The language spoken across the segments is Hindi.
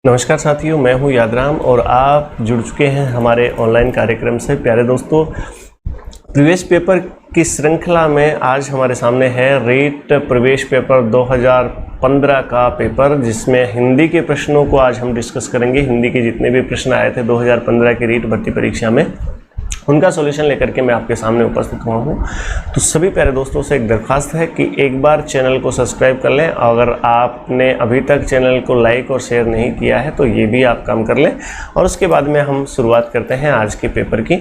नमस्कार साथियों, मैं हूं यादराम और आप जुड़ चुके हैं हमारे ऑनलाइन कार्यक्रम से। प्यारे दोस्तों, प्रवेश पेपर की श्रृंखला में आज हमारे सामने है रीट प्रवेश पेपर 2015 का पेपर, जिसमें हिंदी के प्रश्नों को आज हम डिस्कस करेंगे। हिंदी के जितने भी प्रश्न आए थे 2015 की रीट भर्ती परीक्षा में, उनका सॉल्यूशन लेकर के मैं आपके सामने उपस्थित हुआ हूँ। तो सभी प्यारे दोस्तों से एक दरख्वास्त है कि एक बार चैनल को सब्सक्राइब कर लें। अगर आपने अभी तक चैनल को लाइक और शेयर नहीं किया है तो ये भी आप काम कर लें। और उसके बाद में हम शुरुआत करते हैं आज के पेपर की।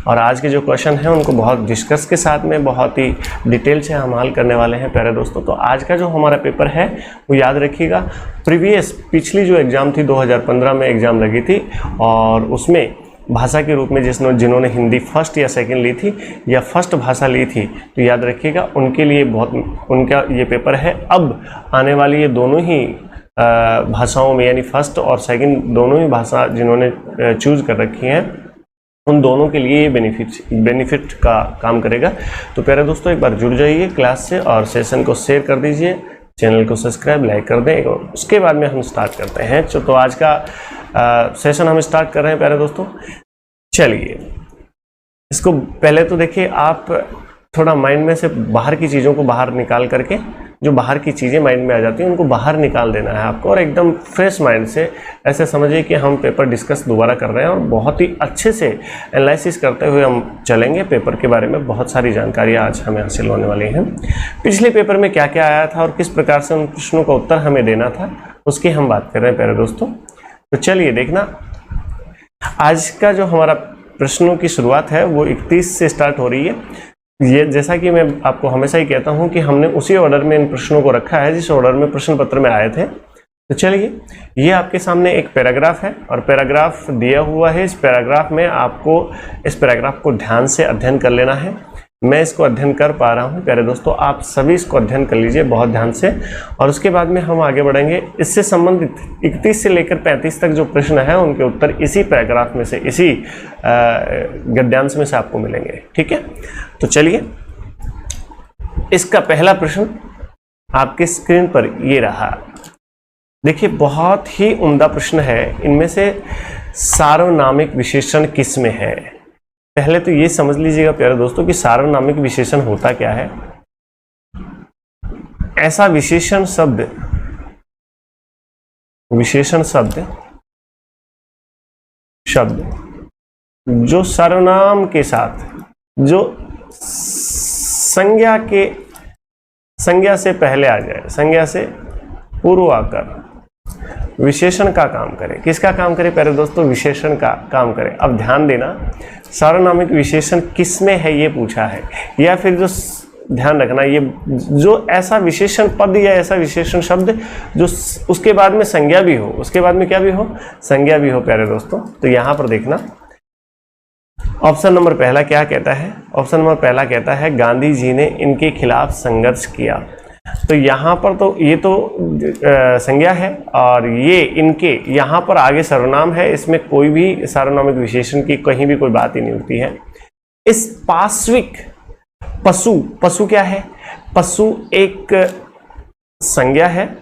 और आज के जो क्वेश्चन हैं उनको बहुत डिस्कस के साथ में बहुत ही डिटेल से हम हल करने वाले हैं प्यारे दोस्तों। तो आज का जो हमारा पेपर है वो याद रखिएगा, पिछली जो एग्ज़ाम थी 2015 में एग्ज़ाम लगी थी, और उसमें भाषा के रूप में जिन्होंने हिंदी फर्स्ट या सेकंड ली थी या फर्स्ट भाषा ली थी, तो याद रखिएगा उनके लिए उनका ये पेपर है। अब आने वाली ये दोनों ही भाषाओं में, यानी फर्स्ट और सेकंड दोनों ही भाषा जिन्होंने चूज कर रखी हैं, उन दोनों के लिए ये बेनिफिट का काम करेगा। तो प्यारे दोस्तों, एक बार जुड़ जाइए क्लास से और सेशन को शेयर कर दीजिए, चैनल को सब्सक्राइब लाइक कर दें। और उसके बाद में हम स्टार्ट करते हैं। तो आज का सेशन हम स्टार्ट कर रहे हैं प्यारे दोस्तों। चलिए, इसको पहले तो देखिए, आप थोड़ा माइंड में से बाहर की चीज़ों को बाहर निकाल करके, जो बाहर की चीज़ें माइंड में आ जाती हैं उनको बाहर निकाल देना है आपको, और एकदम फ्रेश माइंड से ऐसे समझिए कि हम पेपर डिस्कस दोबारा कर रहे हैं और बहुत ही अच्छे से एनालिसिस करते हुए हम चलेंगे। पेपर के बारे में बहुत सारी जानकारियाँ आज हमें हासिल होने वाली हैं। पिछले पेपर में क्या क्या आया था और किस प्रकार से उन प्रश्नों का उत्तर हमें देना था, उसकी हम बात कर रहे हैं प्यारे दोस्तों। तो चलिए देखना, आज का जो हमारा प्रश्नों की शुरुआत है वो 31 से स्टार्ट हो रही है। ये जैसा कि मैं आपको हमेशा ही कहता हूं कि हमने उसी ऑर्डर में इन प्रश्नों को रखा है जिस ऑर्डर में प्रश्न पत्र में आए थे। तो चलिए, ये आपके सामने एक पैराग्राफ है और पैराग्राफ दिया हुआ है। इस पैराग्राफ में आपको इस पैराग्राफ को ध्यान से अध्ययन कर लेना है। मैं इसको अध्ययन कर पा रहा हूँ प्यारे दोस्तों, आप सभी इसको अध्ययन कर लीजिए बहुत ध्यान से, और उसके बाद में हम आगे बढ़ेंगे। इससे संबंधित 31 से लेकर 35 तक जो प्रश्न है उनके उत्तर इसी पैराग्राफ में से, इसी गद्यांश में से आपको मिलेंगे। ठीक है, तो चलिए, इसका पहला प्रश्न आपके स्क्रीन पर ये रहा। देखिए, बहुत ही उम्दा प्रश्न है। इनमें से सार्वनामिक विशेषण किस में है? पहले तो ये समझ लीजिएगा प्यारे दोस्तों कि सार्वनामिक विशेषण होता क्या है। ऐसा विशेषण शब्द जो सर्वनाम के साथ, जो संज्ञा से पहले आ जाए, संज्ञा से पूर्व आकर विशेषण का काम करे। किसका काम करे प्यारे दोस्तों? विशेषण का काम करे। अब ध्यान देना, सार्वनामिक विशेषण किस में है ये पूछा है, या फिर जो ध्यान रखना, ये जो ऐसा विशेषण पद या ऐसा विशेषण शब्द जो उसके बाद में संज्ञा भी हो, उसके बाद में क्या भी हो? संज्ञा भी हो प्यारे दोस्तों। तो यहां पर देखना, ऑप्शन नंबर पहला क्या कहता है? ऑप्शन नंबर पहला कहता है गांधी जी ने इनके खिलाफ संघर्ष किया। तो यहाँ पर तो ये तो संज्ञा है, और ये इनके यहाँ पर आगे सर्वनाम है। इसमें कोई भी सार्वनामिक विशेषण की कहीं भी कोई बात ही नहीं होती है। इस पार्श्विक पशु क्या है? पशु एक संज्ञा है,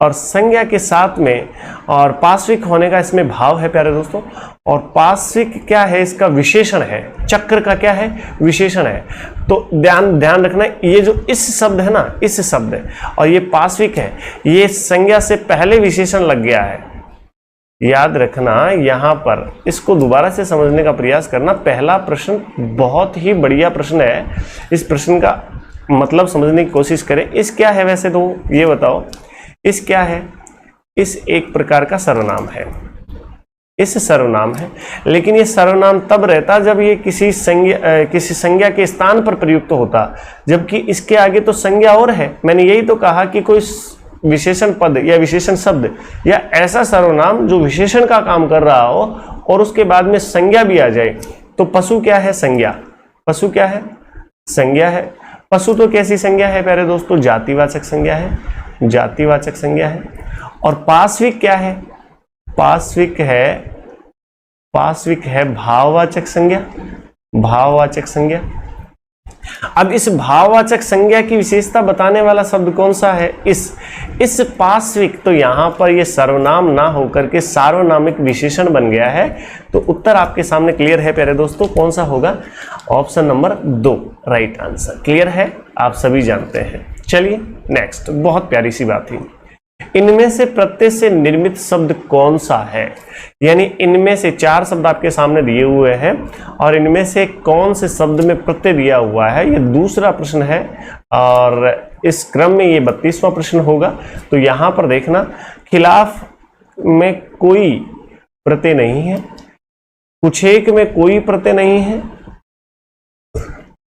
और संज्ञा के साथ में और पार्श्विक होने का इसमें भाव है प्यारे दोस्तों। और पार्श्विक क्या है? इसका विशेषण है। चक्र का क्या है? विशेषण है। तो ध्यान रखना, ये जो इस शब्द है ना, इस शब्द है, और ये पार्श्विक है, ये संज्ञा से पहले विशेषण लग गया है। याद रखना, यहां पर इसको दोबारा से समझने का प्रयास करना। पहला प्रश्न बहुत ही बढ़िया प्रश्न है। इस प्रश्न का मतलब समझने की कोशिश करें। इस क्या है वैसे तो ये बताओ, इस क्या है? इस एक प्रकार का सर्वनाम है। इस सर्वनाम है, लेकिन ये सर्वनाम तब रहता जब ये किसी संज्ञा के स्थान पर प्रयुक्त होता, जबकि इसके आगे तो संज्ञा और है। मैंने यही तो कहा कि कोई विशेषण पद या विशेषण शब्द या ऐसा सर्वनाम जो विशेषण का काम कर रहा हो और उसके बाद में संज्ञा भी आ जाए। तो पशु क्या है? संज्ञा। पशु क्या है? संज्ञा है। पशु तो कैसी संज्ञा है प्यारे दोस्तों? जातिवाचक संज्ञा है, जातिवाचक संज्ञा है। और पार्श्विक क्या है? पार्श्विक है भाववाचक संज्ञा, भाववाचक संज्ञा। अब इस भाववाचक संज्ञा की विशेषता बताने वाला शब्द कौन सा है? इस पार्श्विक, तो यहाँ पर ये सर्वनाम ना होकर के सार्वनामिक विशेषण बन गया है। तो उत्तर आपके सामने क्लियर है प्यारे दोस्तों, कौन सा होगा? Option number 2 right answer. Clear है, आप सभी जानते हैं। चलिए नेक्स्ट, बहुत प्यारी सी बात थी। इनमें से प्रत्यय से निर्मित शब्द कौन सा है? यानी इनमें से 4 शब्द आपके सामने दिए हुए हैं और इनमें से कौन से शब्द में प्रत्यय दिया हुआ है, ये दूसरा प्रश्न है और इस क्रम में ये 32वां प्रश्न होगा। तो यहां पर देखना, खिलाफ में कोई प्रत्यय नहीं है, कुछ एक में कोई प्रत्यय नहीं है,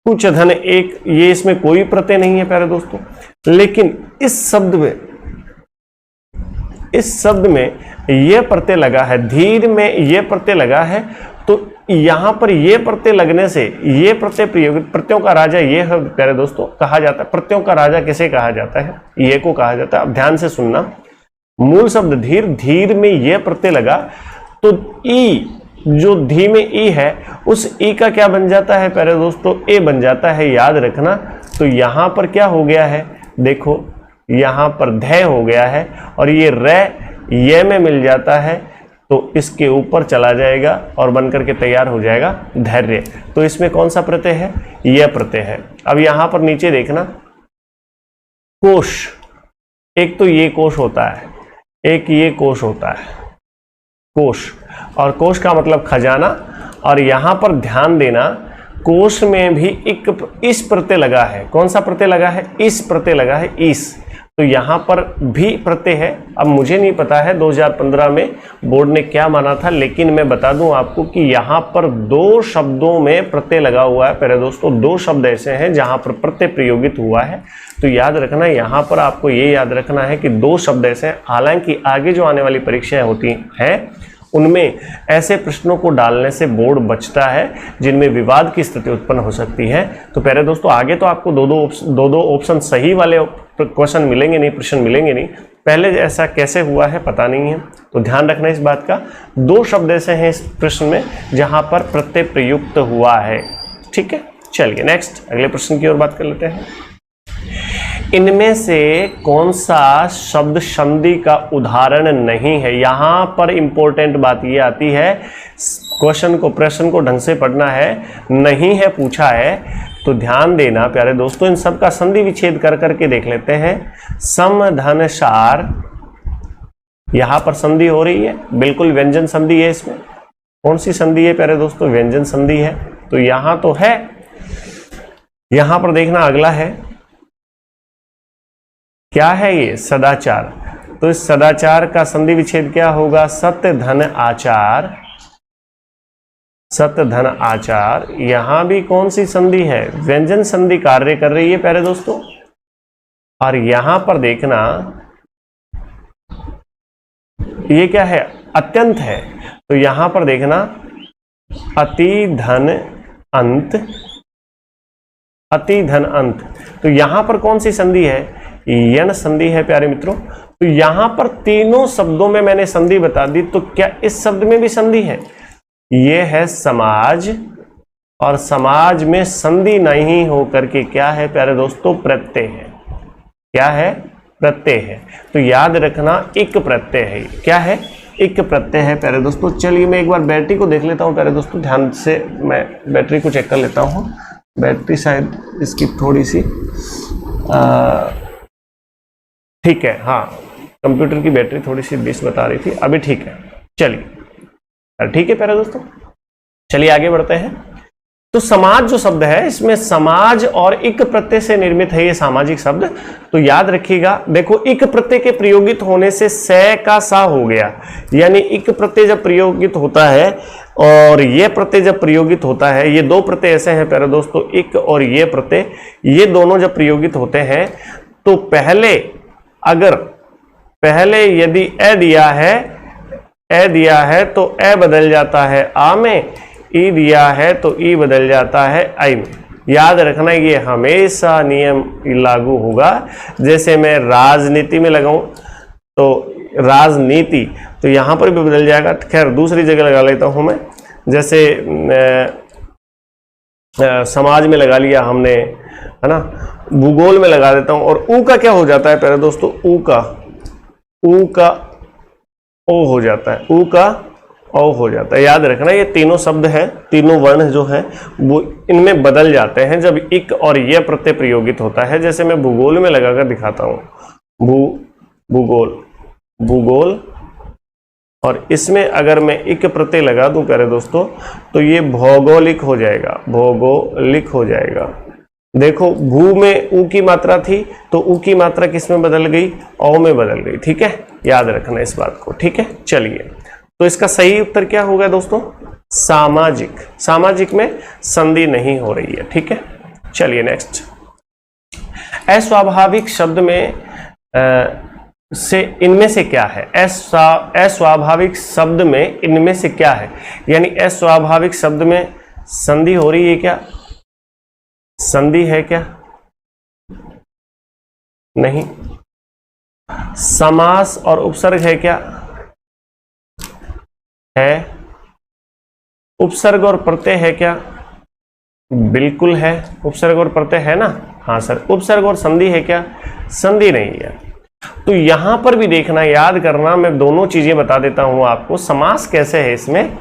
कुछ धन एक, ये इसमें कोई प्रत्यय नहीं है प्यारे दोस्तों। लेकिन इस शब्द में ये प्रत्यय लगा है, धीर में ये प्रत्यय लगा है। तो यहां पर ये प्रत्यय लगने से ये प्रत्यय प्रत्ययों का राजा ये है प्यारे दोस्तों, कहा जाता है। प्रत्ययों का राजा किसे कहा जाता है? ये को कहा जाता है। अब ध्यान से सुनना, मूल शब्द धीर, धीर में ये प्रत्यय लगा तो ई, जो धी में ई है, उस ई का क्या बन जाता है प्यारे दोस्तों? ए बन जाता है, याद रखना। तो यहां पर क्या हो गया है? देखो यहां पर धै हो गया है और ये रे ये में मिल जाता है, तो इसके ऊपर चला जाएगा और बनकर के तैयार हो जाएगा धैर्य। तो इसमें कौन सा प्रत्यय है? यह प्रत्यय है। अब यहां पर नीचे देखना, कोश, एक तो ये कोश होता है, एक ये कोश होता है, कोश, और कोश का मतलब खजाना। और यहां पर ध्यान देना, कोश में भी एक इस प्रत्यय लगा है। कौन सा प्रत्यय लगा है? इस प्रत्यय लगा है, इस। तो यहां पर भी प्रत्यय है। अब मुझे नहीं पता है 2015 में बोर्ड ने क्या माना था, लेकिन मैं बता दूं आपको कि यहां पर 2 शब्दों में प्रत्यय लगा हुआ है प्यारे दोस्तों। 2 शब्द ऐसे हैं जहां पर प्रत्यय प्रयोगित हुआ है। तो याद रखना, यहां पर आपको ये याद रखना है कि 2 शब्द ऐसे हैं। हालांकि आगे जो आने वाली परीक्षाएं होती हैं उनमें ऐसे प्रश्नों को डालने से बोर्ड बचता है जिनमें विवाद की स्थिति उत्पन्न हो सकती है। तो प्यारे दोस्तों, आगे तो आपको दो ऑप्शन सही वाले क्वेश्चन मिलेंगे नहीं, प्रश्न मिलेंगे नहीं। पहले ऐसा कैसे हुआ है पता नहीं है, तो ध्यान रखना इस बात का। 2 शब्द ऐसे हैं इस प्रश्न में जहां पर प्रत्यय प्रयुक्त हुआ है। ठीक है, चलिए नेक्स्ट अगले प्रश्न की ओर बात कर लेते हैं। इनमें से कौन सा शब्द संधि का उदाहरण नहीं है? यहां पर इंपॉर्टेंट बात ये आती है, क्वेश्चन को, प्रश्न को ढंग से पढ़ना है। नहीं है पूछा है तो ध्यान देना प्यारे दोस्तों, इन सब का संधि विच्छेद कर करके देख लेते हैं। सम धन सार, यहां पर संधि हो रही है, बिल्कुल व्यंजन संधि है। इसमें कौन सी संधि है प्यारे दोस्तों? व्यंजन संधि है। तो यहां तो है, यहां पर देखना अगला है, क्या है ये? सदाचार। तो इस सदाचार का संधि विच्छेद क्या होगा? सत्य धन आचार, सत्य धन आचार। यहां भी कौन सी संधि है? व्यंजन संधि कार्य कर रही है प्यारे दोस्तों। और यहां पर देखना, ये क्या है? अत्यंत है। तो यहां पर देखना, अति धन अंत, अति धन अंत। तो यहां पर कौन सी संधि है? यण संधि है प्यारे मित्रों। तो यहां पर तीनों शब्दों में मैंने संधि बता दी, तो क्या इस शब्द में भी संधि है? ये है समाज, और समाज में संधि नहीं हो करके क्या है प्यारे दोस्तों? प्रत्यय है। क्या है? प्रत्यय है। तो याद रखना, एक प्रत्यय है। क्या है? एक प्रत्यय है प्यारे दोस्तों। चलिए मैं एक बार बैटरी को देख लेता हूं प्यारे दोस्तों, ध्यान से मैं बैटरी को चेक कर लेता हूं। बैटरी शायद इसकी थोड़ी सी ठीक है, हाँ कंप्यूटर की बैटरी थोड़ी सी 20 बता रही थी, अभी ठीक है। चलिए ठीक है प्यारे दोस्तों, चलिए आगे बढ़ते हैं। तो समाज जो शब्द है, इसमें समाज और इक प्रत्यय से निर्मित है ये सामाजिक शब्द। तो याद रखिएगा, देखो इक प्रत्यय के प्रयोगित होने से से का सा हो गया, यानी इक प्रत्यय जब प्रयोगित होता है और ये प्रत्यय जब प्रयोगित होता है, ये 2 प्रत्यय ऐसे हैं प्यारे दोस्तों, इक और ये प्रत्यय, ये दोनों जब प्रयोगित होते हैं तो पहले यदि ए दिया है तो ए बदल जाता है आ में, ई दिया है तो ई बदल जाता है आई में। याद रखना ये हमेशा नियम लागू होगा। जैसे मैं राजनीति में लगाऊं तो राजनीति, तो यहां पर भी बदल जाएगा। खैर दूसरी जगह लगा लेता हूं मैं, जैसे समाज में लगा लिया हमने, है ना, भूगोल में लगा देता हूं, और ऊ का क्या हो जाता है प्यारे दोस्तों, ऊ का ओ हो जाता है, ऊ का ओ हो जाता है। याद रखना ये तीनों शब्द हैं, तीनों वर्ण जो हैं वो इनमें बदल जाते हैं जब इक और ये प्रत्यय प्रयोगित होता है। जैसे मैं भूगोल में लगाकर दिखाता हूं, भूगोल, और इसमें अगर मैं इक प्रत्यय लगा दूं प्यारे दोस्तों तो ये भौगोलिक हो जाएगा, भौगोलिक हो जाएगा। देखो भू में ऊ की मात्रा थी तो ऊ की मात्रा किस में बदल गई, औ में बदल गई। ठीक है, याद रखना इस बात को। ठीक है, चलिए तो इसका सही उत्तर क्या होगा दोस्तों, सामाजिक। सामाजिक में संधि नहीं हो रही है। ठीक है, चलिए नेक्स्ट। अस्वाभाविक शब्द में से इनमें से क्या है, अस्वाभाविक शब्द में इनमें से क्या है, यानी अस्वाभाविक शब्द में संधि हो रही है क्या, संधि है क्या, नहीं। समास और उपसर्ग है क्या, है। उपसर्ग और प्रत्यय है क्या, बिल्कुल है, उपसर्ग और प्रत्यय है ना, हाँ सर। उपसर्ग और संधि है क्या, संधि नहीं है। तो यहां पर भी देखना, याद करना, मैं दोनों चीजें बता देता हूं आपको। समास कैसे है इसमें,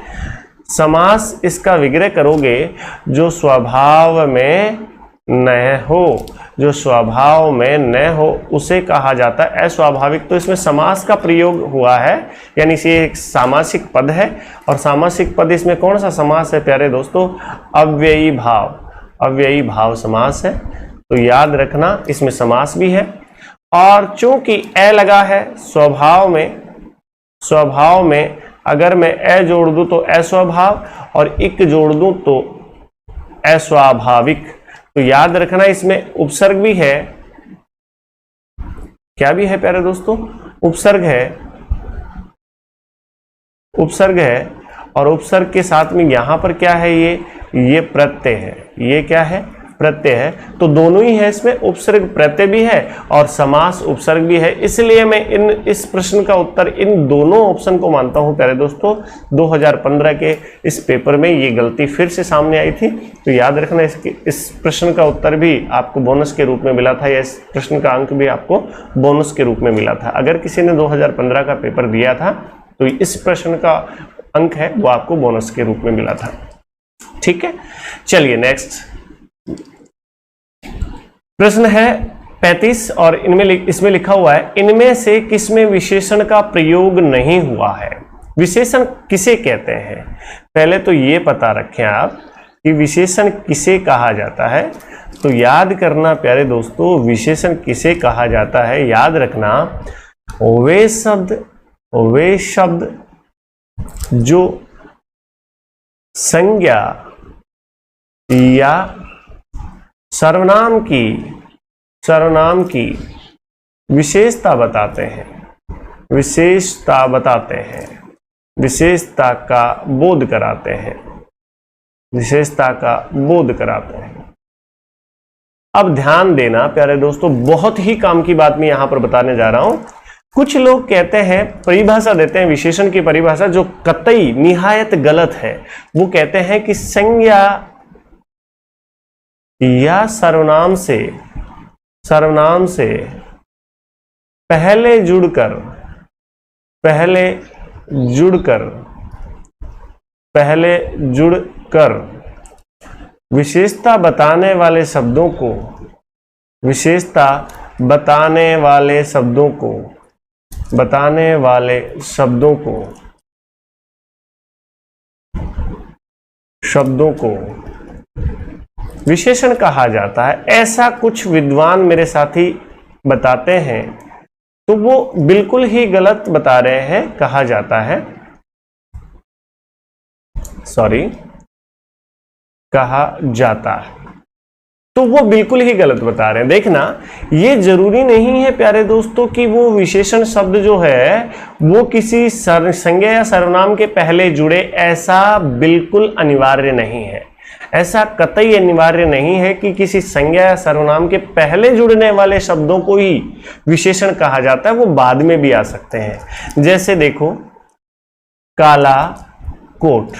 समास इसका विग्रह करोगे जो स्वभाव में न हो, जो स्वभाव में न हो उसे कहा जाता है अस्वाभाविक। तो इसमें समास का प्रयोग हुआ है, यानी ये एक सामासिक पद है, और सामासिक पद इसमें कौन सा समास है प्यारे दोस्तों, अव्ययी भाव, अव्ययी भाव समास है। तो याद रखना इसमें समास भी है। और चूंकि ए लगा है स्वभाव में, स्वभाव में अगर मैं ए जोड़ दूं तो अस्वभाव, और इक जोड़ दूं तो अस्वाभाविक। तो याद रखना इसमें उपसर्ग भी है, क्या भी है प्यारे दोस्तों, उपसर्ग है, उपसर्ग है। और उपसर्ग के साथ में यहां पर क्या है, ये प्रत्यय है, ये क्या है, प्रत्यय है। तो दोनों ही है इसमें, उपसर्ग प्रत्यय भी है और समास उपसर्ग भी है। इसलिए मैं इस प्रश्न का उत्तर इन दोनों ऑप्शन को मानता हूं प्यारे दोस्तों। 2015 के इस पेपर में ये गलती फिर से सामने आई थी। तो याद रखना इस प्रश्न का उत्तर भी आपको बोनस के रूप में मिला था, या इस प्रश्न का अंक भी आपको बोनस के रूप में मिला था। अगर किसी ने 2015 का पेपर दिया था तो इस प्रश्न का अंक है वो आपको बोनस के रूप में मिला था। ठीक है, चलिए नेक्स्ट प्रश्न है 35, और इसमें लिखा हुआ है इनमें से किसमें विशेषण का प्रयोग नहीं हुआ है। विशेषण किसे कहते हैं, पहले तो ये पता रखें आप कि विशेषण किसे कहा जाता है। तो याद करना प्यारे दोस्तों, विशेषण किसे कहा जाता है, याद रखना वे शब्द जो संज्ञा या सर्वनाम की विशेषता बताते हैं, विशेषता बताते हैं, विशेषता का बोध कराते हैं, विशेषता का बोध कराते हैं। अब ध्यान देना प्यारे दोस्तों, बहुत ही काम की बात मैं यहां पर बताने जा रहा हूं। कुछ लोग कहते हैं, परिभाषा देते हैं विशेषण की परिभाषा जो कतई निहायत गलत है। वो कहते हैं कि संज्ञा या सर्वनाम से पहले जुड़कर विशेषता बताने वाले शब्दों को विशेषण कहा जाता है। ऐसा कुछ विद्वान मेरे साथी बताते हैं, तो वो बिल्कुल ही गलत बता रहे हैं। कहा जाता है, तो वो बिल्कुल ही गलत बता रहे हैं। देखना, ये जरूरी नहीं है प्यारे दोस्तों कि वो विशेषण शब्द जो है वो किसी संज्ञा या सर्वनाम के पहले जुड़े, ऐसा बिल्कुल अनिवार्य नहीं है। ऐसा कतई अनिवार्य नहीं है कि किसी संज्ञा या सर्वनाम के पहले जुड़ने वाले शब्दों को ही विशेषण कहा जाता है, वो बाद में भी आ सकते हैं। जैसे देखो, काला कोट,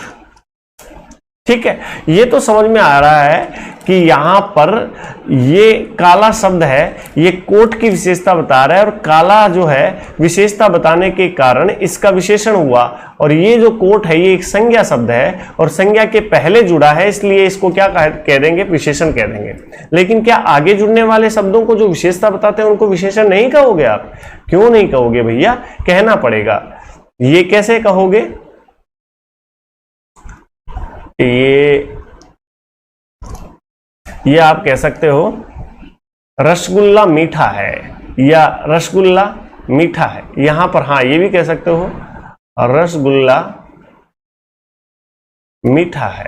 ठीक है, ये तो समझ में आ रहा है कि यहां पर ये काला शब्द है, ये कोट की विशेषता बता रहा है, और काला जो है विशेषता बताने के कारण इसका विशेषण हुआ, और ये जो कोट है ये एक संज्ञा शब्द है और संज्ञा के पहले जुड़ा है, इसलिए इसको क्या कह देंगे, विशेषण कह देंगे। लेकिन क्या आगे जुड़ने वाले शब्दों को जो विशेषता बताते हैं उनको विशेषण नहीं कहोगे आप? क्यों नहीं कहोगे भैया, कहना पड़ेगा। ये कैसे कहोगे? ये आप कह सकते हो रसगुल्ला मीठा है, या रसगुल्ला मीठा है। यहां पर हाँ ये भी कह सकते हो रसगुल्ला मीठा है,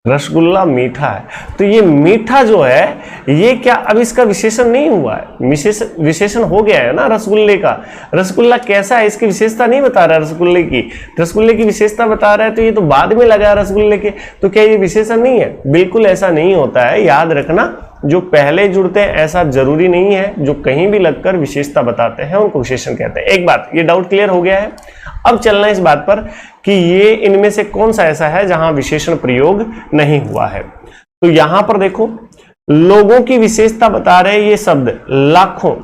रसगुल्ला मीठा है। तो ये मीठा जो है ये क्या अब इसका विशेषण नहीं हुआ है, विशेषण हो गया है ना रसगुल्ले का। रसगुल्ला कैसा है इसकी विशेषता नहीं बता रहा है, रसगुल्ले की विशेषता बता रहा है, तो ये तो बाद में लगा रसगुल्ले के, तो क्या ये विशेषण नहीं है? बिल्कुल ऐसा नहीं होता है, याद रखना। जो पहले जुड़ते हैं ऐसा जरूरी नहीं है, जो कहीं भी लगकर विशेषता बताते हैं उनको विशेषण कहते हैं। एक बात, ये डाउट क्लियर हो गया है। अब चलना इस बात पर कि ये इनमें से कौन सा ऐसा है जहां विशेषण प्रयोग नहीं हुआ है। तो यहां पर देखो, लोगों की विशेषता बता रहे ये शब्द लाखों,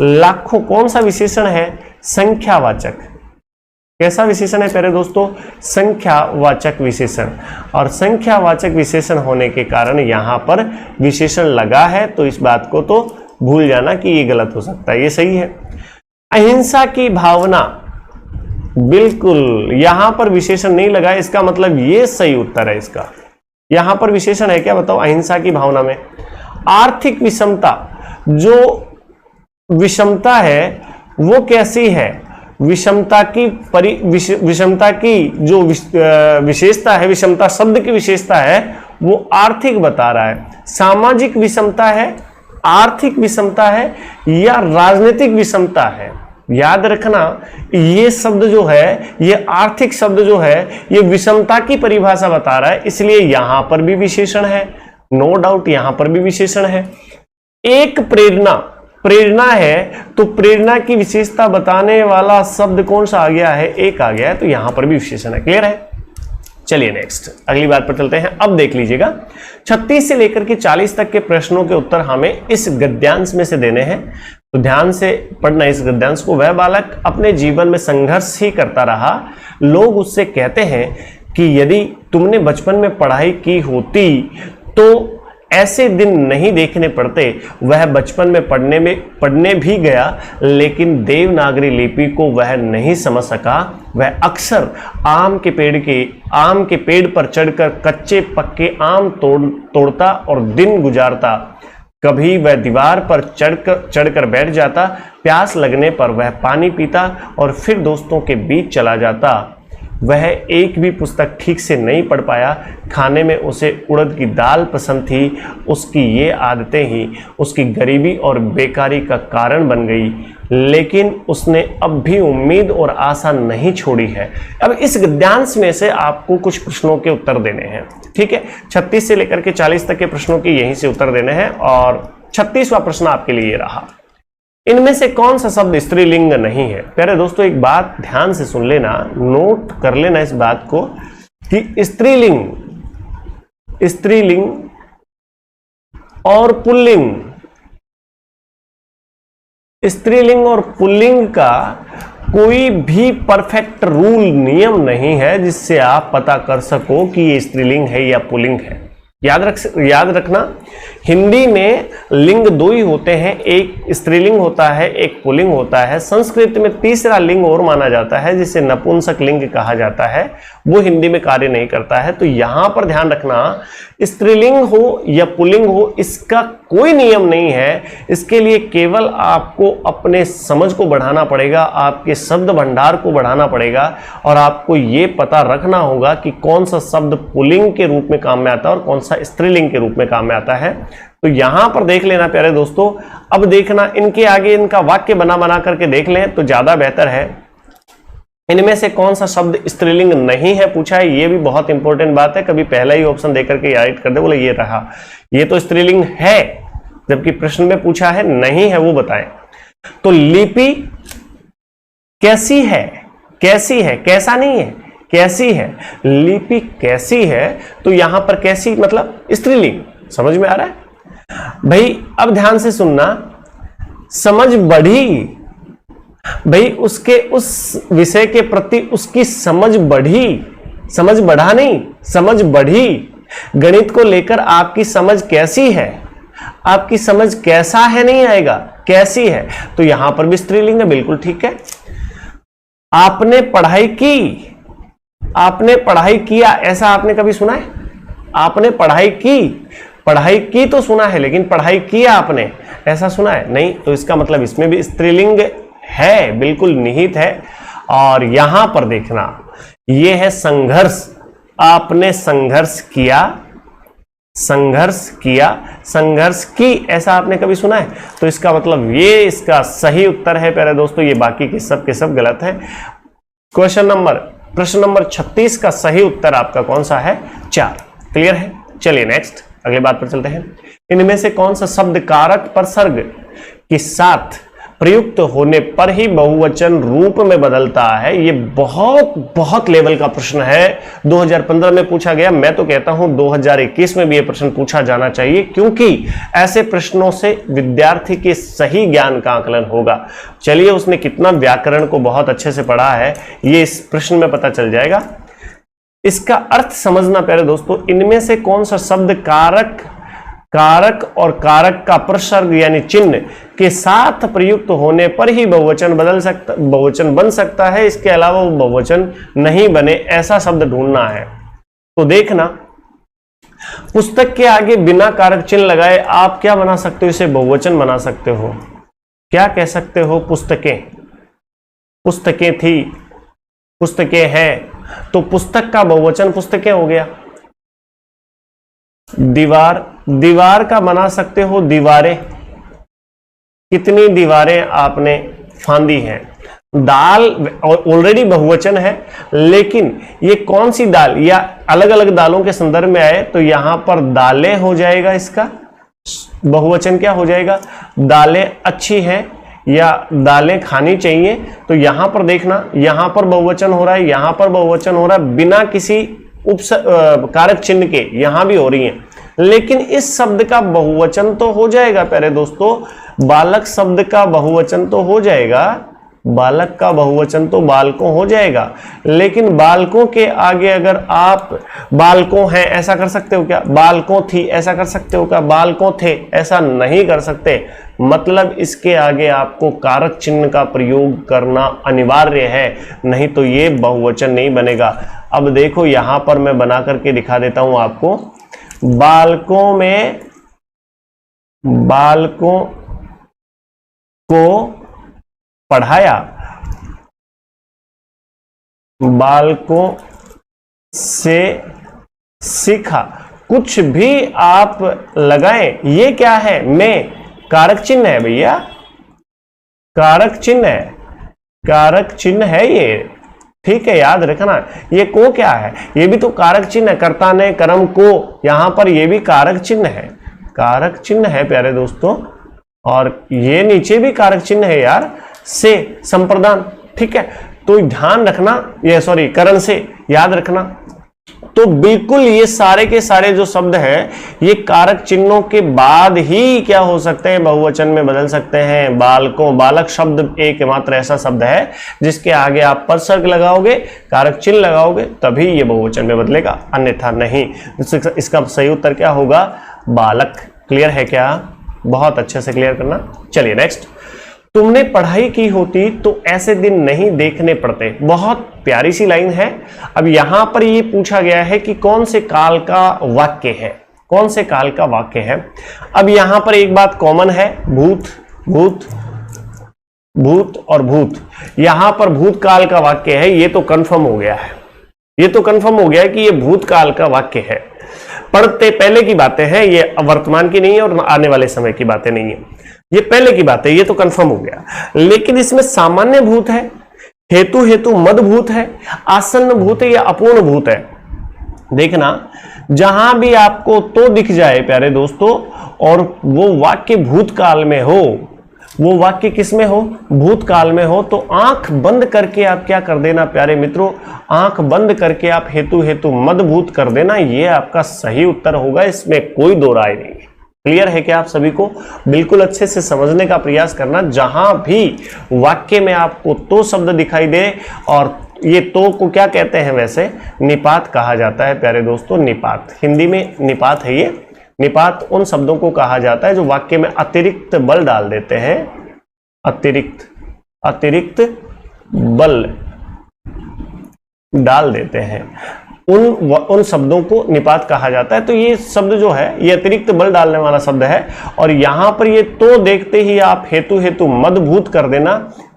लाखों कौन सा विशेषण है? संख्यावाचक। कैसा विशेषण है प्यारे दोस्तों? संख्यावाचक विशेषण। और संख्यावाचक विशेषण होने के कारण यहां पर विशेषण लगा है, तो इस बात को तो भूल जाना कि ये गलत हो सकता है, ये सही है। अहिंसा की भावना, बिल्कुल यहां पर विशेषण नहीं लगा, इसका मतलब ये सही उत्तर है इसका। यहां पर विशेषण है क्या बताओ? अहिंसा की भावना में। आर्थिक विषमता, जो विषमता है वो कैसी है? विषमता की जो विशेषता है, विषमता शब्द की विशेषता है वो आर्थिक बता रहा है। सामाजिक विषमता है, आर्थिक विषमता है, या राजनीतिक विषमता है? याद रखना ये शब्द जो है, ये आर्थिक शब्द जो है ये विषमता की परिभाषा बता रहा है, इसलिए यहां पर भी विशेषण है, नो डाउट यहां पर भी विशेषण है। एक प्रेरणा है, तो प्रेरणा की विशेषता बताने वाला शब्द कौन सा आ गया है? एक आ गया है, तो यहां पर भी विशेषण है। क्लियर है? चलिए नेक्स्ट अगली बात पर चलते हैं। अब देख लीजिएगा, 36 से लेकर के 40 तक के प्रश्नों के उत्तर हमें इस गद्यांश में से देने हैं, तो ध्यान से पढ़ना इस गद्यांश को। वह बालक अपने जीवन में संघर्ष ही करता रहा। लोग उससे कहते हैं कि यदि तुमने बचपन में पढ़ाई की होती तो ऐसे दिन नहीं देखने पड़ते। वह बचपन में पढ़ने भी गया, लेकिन देवनागरी लिपि को वह नहीं समझ सका। वह अक्सर आम के पेड़ पर चढ़कर कच्चे पक्के आम तोड़ता और दिन गुजारता। कभी वह दीवार पर चढ़कर बैठ जाता। प्यास लगने पर वह पानी पीता और फिर दोस्तों के बीच चला जाता। वह एक भी पुस्तक ठीक से नहीं पढ़ पाया। खाने में उसे उड़द की दाल पसंद थी। उसकी ये आदतें ही उसकी गरीबी और बेकारी का कारण बन गई, लेकिन उसने अब भी उम्मीद और आशा नहीं छोड़ी है। अब इस गद्यांश में से आपको कुछ प्रश्नों के उत्तर देने हैं, ठीक है? 36 से लेकर के 40 तक के प्रश्नों के यहीं से उत्तर देने हैं, और 36वां प्रश्न आपके लिए रहा, इनमें से कौन सा शब्द स्त्रीलिंग नहीं है? प्यारे दोस्तों एक बात ध्यान से सुन लेना, नोट कर लेना इस बात को कि स्त्रीलिंग और पुल्लिंग का कोई भी परफेक्ट रूल नियम नहीं है जिससे आप पता कर सको कि ये स्त्रीलिंग है या पुल्लिंग है। याद रखना, हिंदी में लिंग दो ही होते हैं, एक स्त्रीलिंग होता है, एक पुल्लिंग होता है। संस्कृत में तीसरा लिंग और माना जाता है जिसे नपुंसक लिंग कहा जाता है, वो हिंदी में कार्य नहीं करता है। तो यहां पर ध्यान रखना, स्त्रीलिंग हो या पुल्लिंग हो इसका कोई नियम नहीं है। इसके लिए केवल आपको अपने समझ को बढ़ाना पड़ेगा, आपके शब्द भंडार को बढ़ाना पड़ेगा, और आपको ये पता रखना होगा कि कौन सा शब्द पुल्लिंग के रूप में काम में आता है और कौन सा स्त्रीलिंग के रूप में काम में आता है। तो यहां पर देख लेना प्यारे दोस्तों। अब देखना इनके आगे इनका वाक्य बना करके देख लें तो ज्यादा बेहतर है। इनमें से कौन सा शब्द स्त्रीलिंग नहीं है पूछा है, ये भी बहुत इंपॉर्टेंट बात है। कभी पहला ही ऑप्शन देकर के याद कर दे, बोले ये रहा, ये तो स्त्रीलिंग है, जबकि प्रश्न में पूछा है नहीं है, वो बताएं। तो लिपि कैसी है? कैसी है, कैसा नहीं है, कैसी है। लिपि कैसी है, तो यहां पर कैसी मतलब स्त्रीलिंग। समझ में आ रहा है भाई? अब ध्यान से सुनना, समझ बढ़ी भाई, उसके उस विषय के प्रति उसकी समझ बढ़ी, समझ बढ़ा नहीं, समझ बढ़ी। गणित को लेकर आपकी समझ कैसी है, आपकी समझ कैसा है नहीं आएगा, कैसी है। तो यहां पर भी स्त्रीलिंग है, बिल्कुल ठीक है। आपने पढ़ाई की, आपने पढ़ाई किया, ऐसा आपने कभी सुना है? आपने पढ़ाई की, पढ़ाई की तो सुना है, लेकिन पढ़ाई किया आपने, ऐसा सुना है नहीं। तो इसका मतलब इसमें भी स्त्रीलिंग है, बिल्कुल निहित है। और यहां पर देखना, यह है संघर्ष। आपने संघर्ष किया, संघर्ष किया, संघर्ष की, ऐसा आपने कभी सुना है? तो इसका मतलब ये इसका सही उत्तर है प्यारे दोस्तों। ये बाकी के सब गलत है। प्रश्न नंबर 36 का सही उत्तर आपका कौन सा है? 4। क्लियर है? चलिए नेक्स्ट, अगले बात पर चलते हैं। इनमें से कौन सा शब्द कारक परसर्ग के साथ प्रयुक्त होने पर ही बहुवचन रूप में बदलता है? ये बहुत लेवल का प्रश्न है। 2015 में पूछा गया। मैं तो कहता हूं 2021 में भी ये प्रश्न पूछा जाना चाहिए, क्योंकि ऐसे प्रश्नों से विद्यार्थी के सही ज्ञान का आकलन होगा। चलिए, उसने कितना व्याकरण को बहुत अच्छे से पढ़ा है ये इस प्रश्न में पता चल जाएगा। इसका अर्थ समझना प्यारे दोस्तों, इनमें से कौन सा शब्द कारक और कारक का प्रसर्ग यानी चिन्ह के साथ प्रयुक्त होने पर ही बहुवचन बन सकता है, इसके अलावा वो बहुवचन नहीं बने, ऐसा शब्द ढूंढना है। तो देखना, पुस्तक के आगे बिना कारक चिन्ह लगाए आप क्या बना सकते हो? इसे बहुवचन बना सकते हो। क्या कह सकते हो? पुस्तकें, पुस्तकें थी, पुस्तकें हैं, तो पुस्तक का बहुवचन पुस्तकें हो गया। दीवार का बना सकते हो दीवारें। कितनी दीवारें आपने फांदी हैं। दाल ऑलरेडी बहुवचन है, लेकिन ये कौन सी दाल, या अलग अलग दालों के संदर्भ में आए तो यहां पर दालें हो जाएगा। इसका बहुवचन क्या हो जाएगा? दालें अच्छी हैं या दालें खानी चाहिए। तो यहां पर देखना, यहां पर बहुवचन हो रहा है, यहां पर बहुवचन हो रहा है, बिना किसी कारक चिन्ह के यहां भी हो रही हैं। लेकिन इस शब्द का बहुवचन तो हो जाएगा प्यारे दोस्तों। बालक शब्द का बहुवचन तो हो जाएगा, बालक का बहुवचन तो बालकों हो जाएगा। लेकिन बालकों के आगे अगर आप बालकों हैं ऐसा कर सकते हो क्या? बालकों थी ऐसा कर सकते हो क्या? बालकों थे ऐसा नहीं कर सकते। मतलब इसके आगे आपको कारक चिन्ह का प्रयोग करना अनिवार्य है, नहीं तो ये बहुवचन नहीं बनेगा। अब देखो, यहां पर मैं बना करके दिखा देता हूं आपको। बालकों में, बालकों को पढ़ाया, बालकों से सीखा, कुछ भी आप लगाएं। ये क्या है? में कारक चिन्ह है भैया, कारक चिन्ह है, कारक चिन्ह है ये, ठीक है, याद रखना। ये को क्या है? ये भी तो कारक चिन्ह है। कर्ता ने कर्म को, यहां पर ये भी कारक चिन्ह है, कारक चिन्ह है प्यारे दोस्तों। और ये नीचे भी कारक चिन्ह है यार, से संप्रदान, ठीक है। तो ध्यान रखना, ये सॉरी करण से, याद रखना। तो बिल्कुल ये सारे के सारे जो शब्द हैं ये कारक चिन्हों के बाद ही क्या हो सकते हैं? बहुवचन में बदल सकते हैं। बालकों, बालक शब्द एकमात्र ऐसा शब्द है जिसके आगे आप परसर्ग लगाओगे, कारक चिन्ह लगाओगे, तभी ये बहुवचन में बदलेगा, अन्यथा नहीं। इसका सही उत्तर क्या होगा? बालक। क्लियर है क्या? बहुत अच्छे से क्लियर करना। चलिए नेक्स्ट। तुमने पढ़ाई की होती तो ऐसे दिन नहीं देखने पड़ते। बहुत प्यारी सी लाइन है। अब यहां पर ये पूछा गया है कि कौन से काल का वाक्य है, कौन से काल का वाक्य है। अब यहां पर एक बात कॉमन है, भूत, भूत, भूत और भूत। यहां पर भूतकाल का वाक्य है, ये तो कंफर्म हो गया है, ये तो कंफर्म हो गया है कि ये भूतकाल का वाक्य है। पढ़ते पहले की बातें हैं, ये वर्तमान की नहीं है और आने वाले समय की बातें नहीं है, ये पहले की बात है, ये तो कंफर्म हो गया। लेकिन इसमें सामान्य भूत है, हेतु हेतु मद भूत है, आसन्न भूत है या अपूर्ण भूत है। देखना, जहां भी आपको तो दिख जाए प्यारे दोस्तों और वो वाक्य भूतकाल में हो, वो वाक्य किस में हो, भूतकाल में हो, तो आंख बंद करके आप क्या कर देना प्यारे मित्रों, आंख बंद करके आप हेतु हेतु मदभूत कर देना, ये आपका सही उत्तर होगा, इसमें कोई दो राय नहीं है। क्लियर है कि आप सभी को बिल्कुल अच्छे से समझने का प्रयास करना। जहां भी वाक्य में आपको तो शब्द दिखाई दे, और ये तो को क्या कहते हैं वैसे, निपात कहा जाता है प्यारे दोस्तों, निपात, हिंदी में निपात है ये। निपात उन शब्दों को कहा जाता है जो वाक्य में अतिरिक्त बल डाल देते हैं, अतिरिक्त बल डाल देते हैं, उन शब्दों को निपात कहा जाता है। तो ये शब्द जो है ये अतिरिक्त बल डालने वाला शब्द है, और यहां पर ये तो देखते ही आप हेतु हेतु मदभूत कर देना।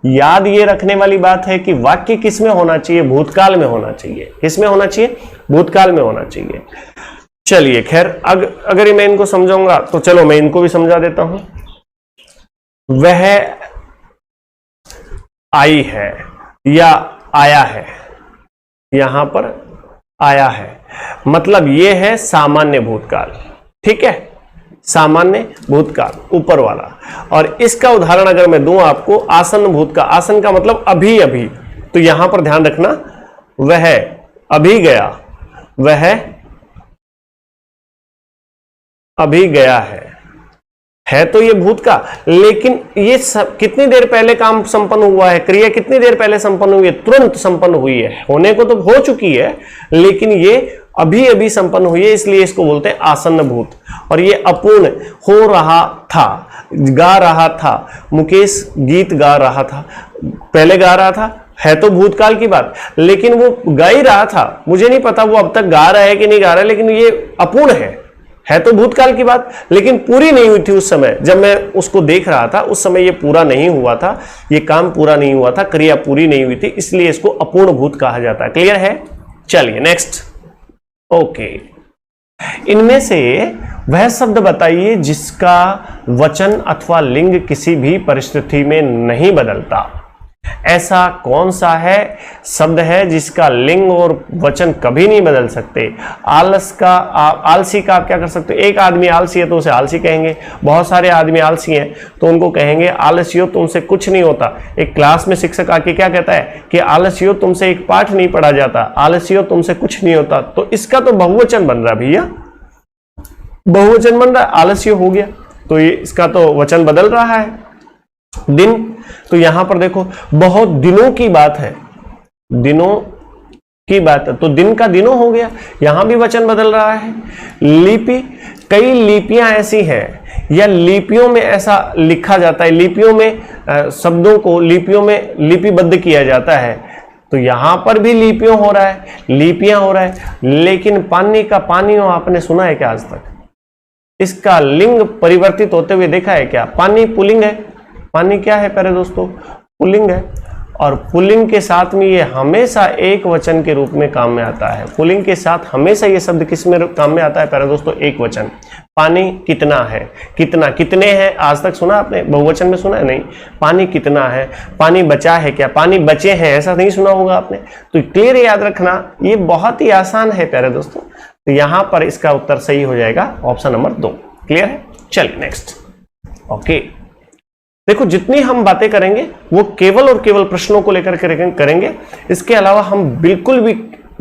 याद ये रखने वाली बात है कि वाक्य किस में होना चाहिए, भूतकाल में होना चाहिए। किस में होना चाहिए, भूतकाल में होना चाहिए। चलिए खैर, अगर मैं इनको समझाऊंगा तो चलो मैं इनको भी समझा देता हूं। वह आई है या आया है, यहां पर आया है मतलब ये है सामान्य भूतकाल, ठीक है, सामान्य भूतकाल ऊपर वाला। और इसका उदाहरण अगर मैं दूं आपको, आसन्न भूतकाल, आसन का मतलब अभी अभी, तो यहां पर ध्यान रखना, वह अभी गया, वह अभी गया है तो ये भूत का, लेकिन ये सब कितनी देर पहले काम संपन्न हुआ है, क्रिया कितनी देर पहले संपन्न हुई है, तुरंत संपन्न हुई है, होने को तो हो चुकी है लेकिन ये अभी अभी संपन्न हुई है, इसलिए इसको बोलते हैं आसन्न भूत। और ये अपूर्ण, हो रहा था, गा रहा था, मुकेश गीत गा रहा था, पहले गा रहा था, है तो भूतकाल की बात, लेकिन वो गा ही रहा था, मुझे नहीं पता वो अब तक गा रहा है कि नहीं गा रहा है, लेकिन ये अपूर्ण है तो भूतकाल की बात, लेकिन पूरी नहीं हुई थी उस समय जब मैं उसको देख रहा था, उस समय ये पूरा नहीं हुआ था, ये काम पूरा नहीं हुआ था, क्रिया पूरी नहीं हुई थी, इसलिए इसको अपूर्ण भूत कहा जाता है। क्लियर है? चलिए नेक्स्ट। ओके, इनमें से वह शब्द बताइए जिसका वचन अथवा लिंग किसी भी परिस्थिति में नहीं बदलता। ऐसा कौन सा है शब्द है जिसका लिंग और वचन कभी नहीं बदल सकते? आलस का, आलसी का आप क्या कर सकते हो, एक आदमी आलसी है तो उसे आलसी कहेंगे, बहुत सारे आदमी आलसी हैं तो उनको कहेंगे आलसियों तुमसे कुछ नहीं होता। एक क्लास में शिक्षक आके क्या कहता है कि आलसियों तुमसे एक पाठ नहीं पढ़ा जाता, आलसियों तुमसे कुछ नहीं होता, तो इसका तो बहुवचन बन रहा भैया, बहुवचन बन रहा, आलस्य हो गया तो ये इसका तो वचन बदल रहा है। दिन, तो यहां पर देखो बहुत दिनों की बात है, दिनों की बात है तो दिन का दिनों हो गया, यहां भी वचन बदल रहा है। लिपि, कई लिपियां ऐसी हैं या लिपियों में ऐसा लिखा जाता है, लिपियों में शब्दों को लिपियों में लिपिबद्ध किया जाता है, तो यहां पर भी लिपियों हो रहा है, लिपियां हो रहा है। लेकिन पानी का पानियों आपने सुना है क्या आज तक? इसका लिंग परिवर्तित होते हुए देखा है क्या? पानी पुल्लिंग है, पानी क्या है प्यारे दोस्तों? पुल्लिंग है, और पुल्लिंग के साथ में ये हमेशा एक वचन के रूप में काम में आता है। पुल्लिंग के साथ हमेशा ये शब्द किस में काम में आता है प्यारे दोस्तों? एक वचन। पानी कितना है, कितना, कितने हैं आज तक सुना आपने? बहुवचन में सुना है? नहीं। पानी कितना है, पानी बचा है क्या, पानी बचे हैं, ऐसा नहीं सुना होगा आपने। तो क्लियर याद रखना, ये बहुत ही आसान है प्यारे दोस्तों। तो यहां पर इसका उत्तर सही हो जाएगा ऑप्शन नंबर 2। क्लियर है? चलिए नेक्स्ट। ओके, देखो जितनी हम बातें करेंगे वो केवल और केवल प्रश्नों को लेकर करेंगे, इसके अलावा हम बिल्कुल भी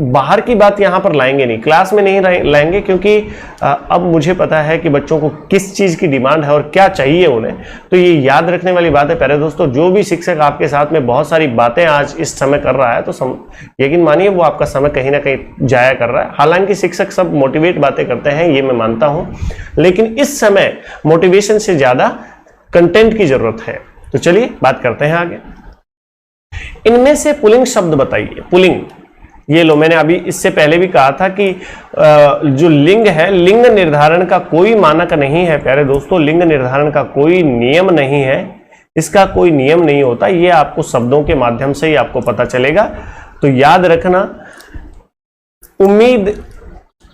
बाहर की बात यहां पर लाएंगे नहीं, क्लास में नहीं लाएंगे, क्योंकि अब मुझे पता है कि बच्चों को किस चीज की डिमांड है और क्या चाहिए उन्हें। तो ये याद रखने वाली बात है प्यारे दोस्तों, जो भी शिक्षक आपके साथ में बहुत सारी बातें आज इस समय कर रहा है तो यकीन मानिए वो आपका समय कहीं ना कहीं जाया कर रहा है। हालांकि शिक्षक सब मोटिवेट बातें करते हैं, ये मैं मानता हूं, लेकिन इस समय मोटिवेशन से ज्यादा कंटेंट की जरूरत है। तो चलिए बात करते हैं आगे। इनमें से पुल्लिंग शब्द बताइए। पुल्लिंग, ये लो, मैंने अभी इससे पहले भी कहा था कि जो लिंग है, लिंग निर्धारण का कोई मानक नहीं है प्यारे दोस्तों, लिंग निर्धारण का कोई नियम नहीं है, इसका कोई नियम नहीं होता, ये आपको शब्दों के माध्यम से ही आपको पता चलेगा। तो याद रखना, उम्मीद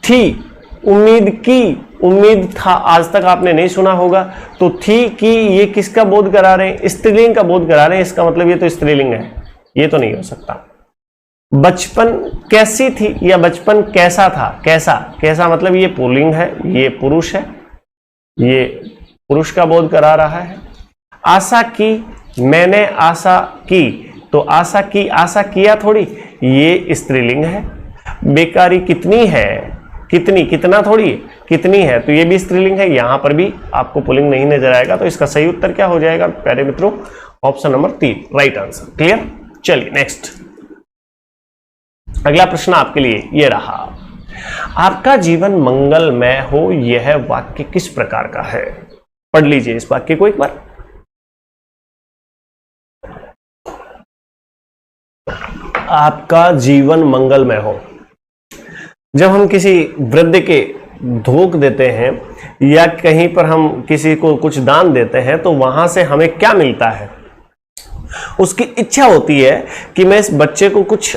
थी, उम्मीद की, उम्मीद था, आज तक आपने नहीं सुना होगा, तो थी की ये किसका बोध करा रहे हैं? स्त्रीलिंग का बोध करा रहे हैं, इसका मतलब ये तो स्त्रीलिंग है, ये तो नहीं हो सकता। बचपन कैसी थी या बचपन कैसा था, कैसा, कैसा मतलब ये पुल्लिंग है, ये पुरुष है, ये पुरुष का बोध करा रहा है। आशा की, मैंने आशा की, तो आशा की, आशा किया थोड़ी, ये स्त्रीलिंग है। बेकारी कितनी है, कितनी, कितना थोड़ी, कितनी है, तो ये भी स्त्रीलिंग है। यहां पर भी आपको पुल्लिंग नहीं नजर आएगा, तो इसका सही उत्तर क्या हो जाएगा प्यारे मित्रों? Option number 3 right answer. Clear? चलिए नेक्स्ट, अगला प्रश्न आपके लिए ये रहा। आपका जीवन मंगलमय हो, यह वाक्य किस प्रकार का है? पढ़ लीजिए इस वाक्य को एक बार। आपका जीवन मंगलमय हो। जब हम किसी वृद्ध के धोख देते हैं या कहीं पर हम किसी को कुछ दान देते हैं, तो वहां से हमें क्या मिलता है? उसकी इच्छा होती है कि मैं इस बच्चे को कुछ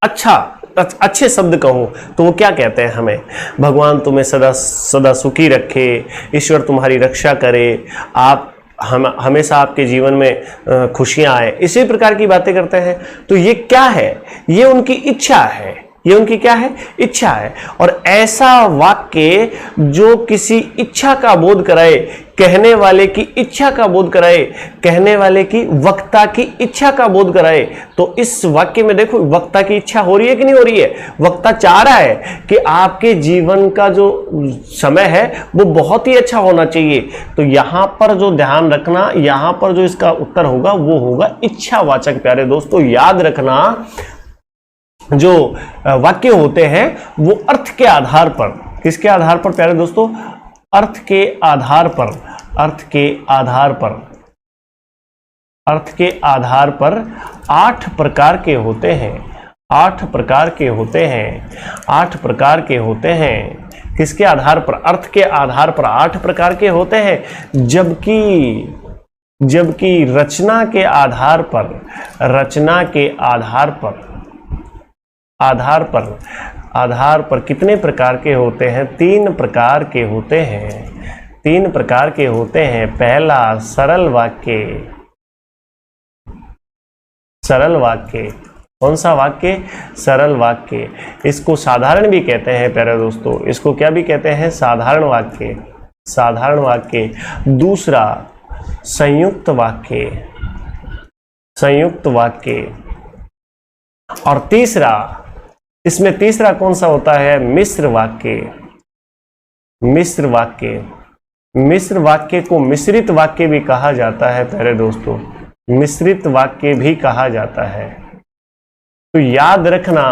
अच्छे शब्द कहूं, तो वो क्या कहते हैं हमें? भगवान तुम्हें सदा सदा सुखी रखे, ईश्वर तुम्हारी रक्षा करे, आप हमेशा आपके जीवन में खुशियां आए, इसी प्रकार की बातें करते हैं। तो ये क्या है? ये उनकी इच्छा है, ये उनकी क्या है? इच्छा है। और ऐसा वाक्य जो किसी इच्छा का बोध कराए, कहने वाले की इच्छा का बोध कराए, कहने वाले की, वक्ता की इच्छा का बोध कराए, तो इस वाक्य में देखो वक्ता की इच्छा हो रही है कि नहीं हो रही है? वक्ता चाह रहा है कि आपके जीवन का जो समय है वो बहुत ही अच्छा होना चाहिए। तो यहां पर जो ध्यान रखना, यहां पर जो इसका उत्तर होगा वो होगा इच्छावाचक। प्यारे दोस्तों याद रखना, जो वाक्य होते हैं वो अर्थ के आधार पर, किसके आधार पर प्यारे दोस्तों? अर्थ के आधार पर, अर्थ के आधार पर, अर्थ के आधार पर 8 प्रकार के होते हैं, 8 प्रकार के होते हैं, 8 प्रकार के होते हैं। किसके आधार पर? अर्थ के आधार पर 8 प्रकार के होते हैं। जबकि रचना के आधार पर, रचना के आधार पर, आधार पर कितने प्रकार के होते हैं? 3 प्रकार के होते हैं, 3 प्रकार के होते हैं। पहला सरल वाक्य, सरल वाक्य, कौन सा वाक्य? सरल वाक्य। इसको साधारण भी कहते हैं प्यारे दोस्तों, इसको क्या भी कहते हैं? साधारण वाक्य, साधारण वाक्य। दूसरा संयुक्त वाक्य, संयुक्त वाक्य। और तीसरा, इसमें तीसरा कौन सा होता है? मिश्र वाक्य, मिश्र वाक्य। मिश्र वाक्य को मिश्रित वाक्य भी कहा जाता है प्यारे दोस्तों, मिश्रित वाक्य भी कहा जाता है। तो याद रखना,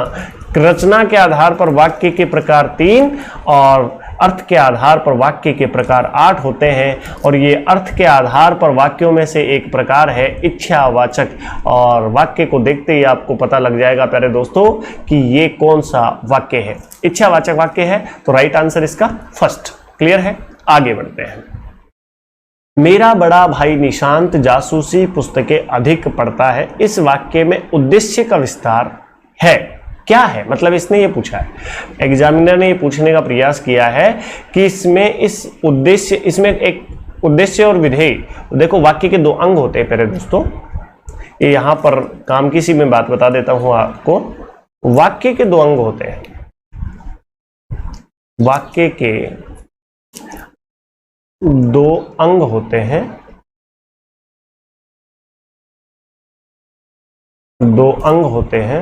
रचना के आधार पर वाक्य के प्रकार 3 और अर्थ के आधार पर वाक्य के प्रकार 8 होते हैं। और ये अर्थ के आधार पर वाक्यों में से एक प्रकार है इच्छावाचक। और वाक्य को देखते ही आपको पता लग जाएगा प्यारे दोस्तों कि ये कौन सा वाक्य है, इच्छावाचक वाक्य है। तो राइट आंसर इसका फर्स्ट। क्लियर है? आगे बढ़ते हैं। मेरा बड़ा भाई निशांत जासूसी पुस्तकें अधिक पढ़ता है, इस वाक्य में उद्देश्य का विस्तार है, क्या है? मतलब इसने ये पूछा है, एग्जामिनर ने ये पूछने का प्रयास किया है कि इसमें इस उद्देश्य, इसमें एक उद्देश्य और विधेय। देखो वाक्य के 2 अंग होते हैं प्यारे दोस्तों, ये यहां पर काम की सी मैं बात बता देता हूं आपको। वाक्य के 2 अंग होते हैं, वाक्य के 2 अंग होते हैं, 2 अंग होते हैं।